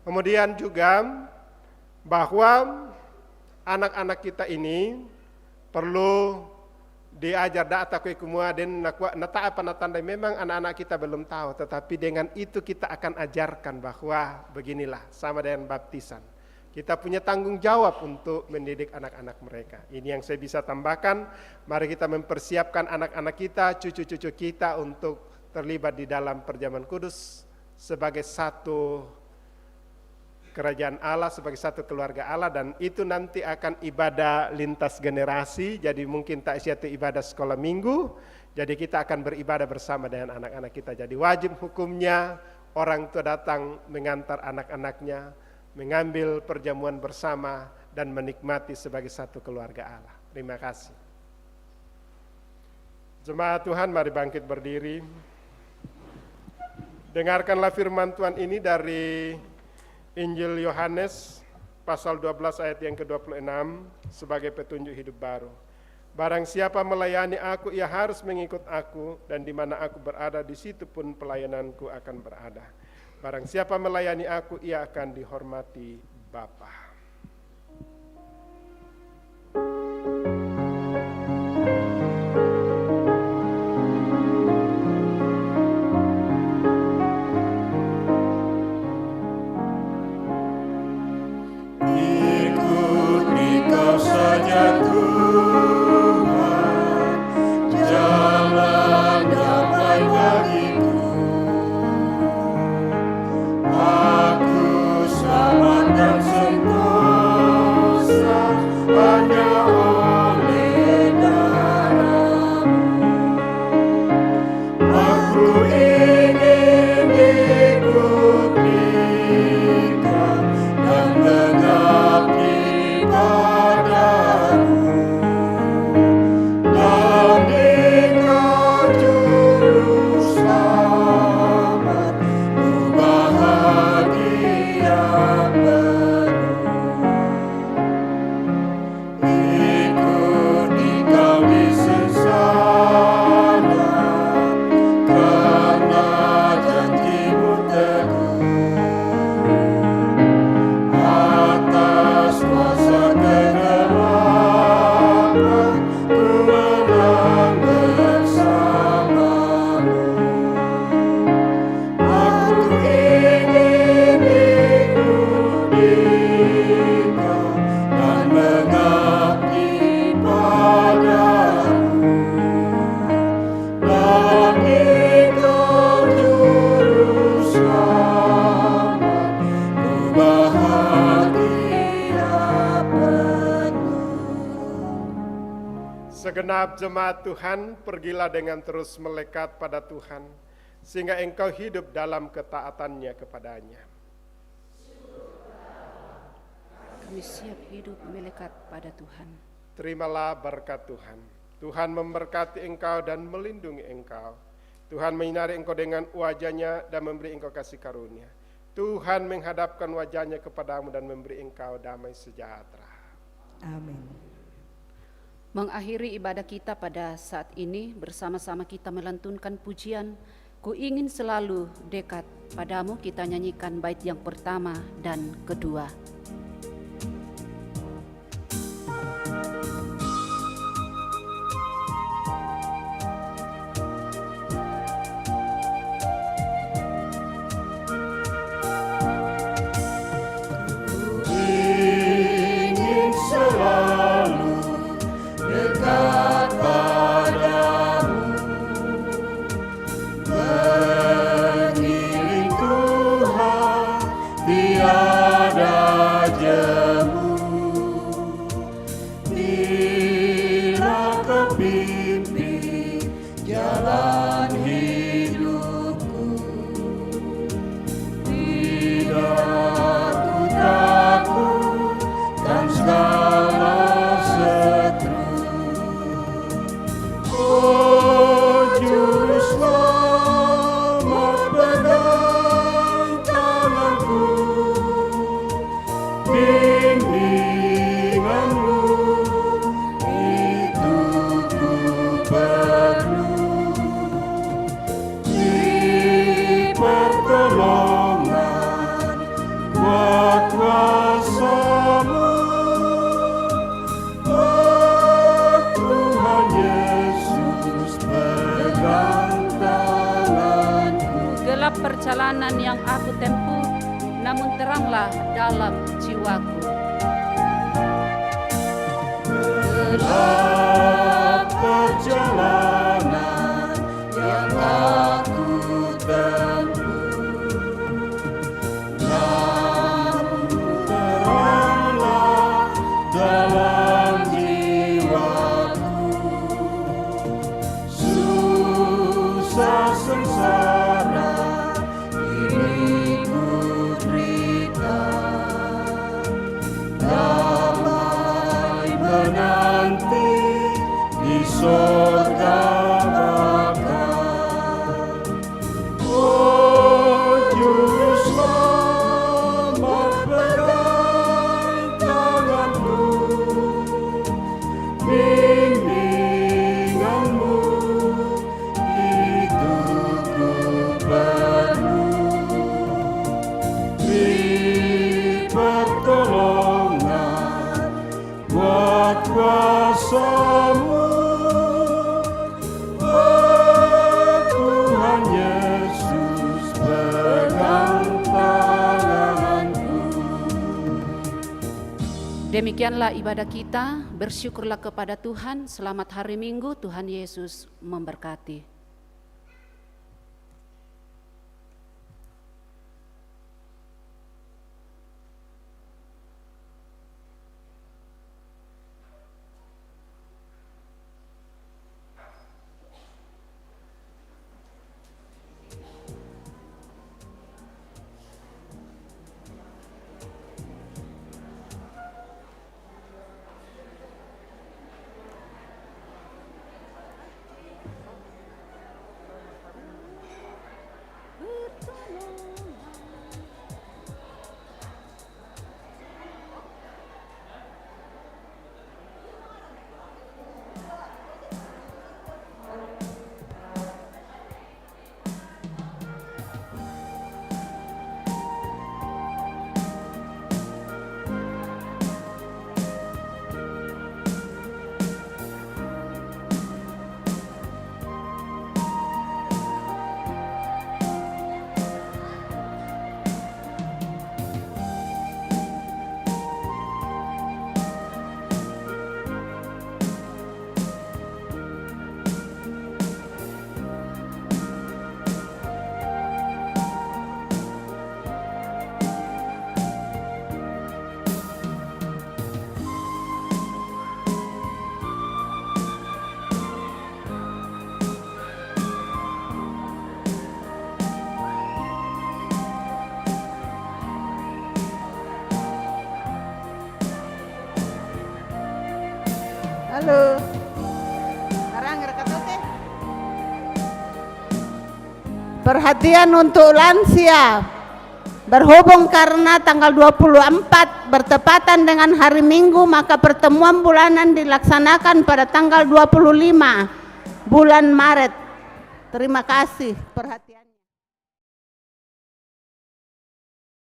Kemudian juga bahwa anak-anak kita ini perlu diajar data kue kumua dan nata apa natandai. Memang anak-anak kita belum tahu, tetapi dengan itu kita akan ajarkan bahwa beginilah sama dengan baptisan. Kita punya tanggung jawab untuk mendidik anak-anak mereka. Ini yang saya bisa tambahkan. Mari kita mempersiapkan anak-anak kita, cucu-cucu kita untuk terlibat di dalam perjamuan kudus sebagai satu kerajaan Allah, sebagai satu keluarga Allah, dan itu nanti akan ibadah lintas generasi. Jadi mungkin tak satu ibadah sekolah minggu, jadi kita akan beribadah bersama dengan anak-anak kita. Jadi wajib hukumnya orang tua datang mengantar anak-anaknya, mengambil perjamuan bersama dan menikmati sebagai satu keluarga Allah. Terima kasih. Jemaat Tuhan, mari bangkit berdiri. Dengarkanlah firman Tuhan ini dari Injil Yohanes pasal 12 ayat yang ke-26 sebagai petunjuk hidup baru. Barang siapa melayani aku, ia harus mengikut aku, dan di mana aku berada, di situ pun pelayananku akan berada. Barang siapa melayani aku, ia akan dihormati Bapa. Ikuti kau saja Tuhan, jalan damai bagiku. Aku selamat dan sentosa hanya oleh darah-Mu. Aku ingin ikuti Kau dan mengabdi padamu. Dan Engkau juru selamat, ku bahagia penuh. Ikuti Kau di sengsara, karena janji-Mu teguh. Atas kuasa kegelapan, ku menang bersama-Mu. Aku ingin ikuti Kau dan mengabdi padamu. Dan Engkau juru selamat, ku bahagia penuh. Segenap jemaat Tuhan, pergilah dengan terus melekat pada Tuhan, sehingga engkau hidup dalam ketaatannya kepadanya. Kami siap hidup melekat pada Tuhan. Terimalah berkat Tuhan. Tuhan memberkati engkau dan melindungi engkau. Tuhan menyinari engkau dengan wajah-Nya dan memberi engkau kasih karunia. Tuhan menghadapkan wajah-Nya kepadamu dan memberi engkau damai sejahtera. Amin. Mengakhiri ibadah kita pada saat ini, bersama-sama kita melantunkan pujian Ku ingin selalu dekat padamu. Kita nyanyikan bait yang pertama dan kedua. Bila Kau pimpin jalan hidupku, tidak ku takut dan segala seteru. Oh Juru Selamat, pegang tanganku, bimbinganmu itu ku perlu. Di pertolongan kuat kuasa-Mu, oh Tuhan Yesus, pegang tanganku. Gelap perjalanan yang aku tempuh, namun teranglah dalam jiwaku. Gelap perjalanan yang aku tempuh, namun teranglah dalam jiwaku. Susah sengsara ini ku derita, damai menanti di sorga baka. Oh Juru Selamat, pegang tanganku, bimbinganmu itu ku perlu. Di pertolongan kuat kuasa-Mu, oh Tuhan Yesus, pegang tanganku. Demikianlah ibadah kita, bersyukurlah kepada Tuhan. Selamat hari Minggu, Tuhan Yesus memberkati. Halo. Sekarang rekatote. Perhatian untuk lansia. Berhubung karena tanggal 24 bertepatan dengan hari Minggu, maka pertemuan bulanan dilaksanakan pada tanggal 25 bulan Maret. Terima kasih perhatian.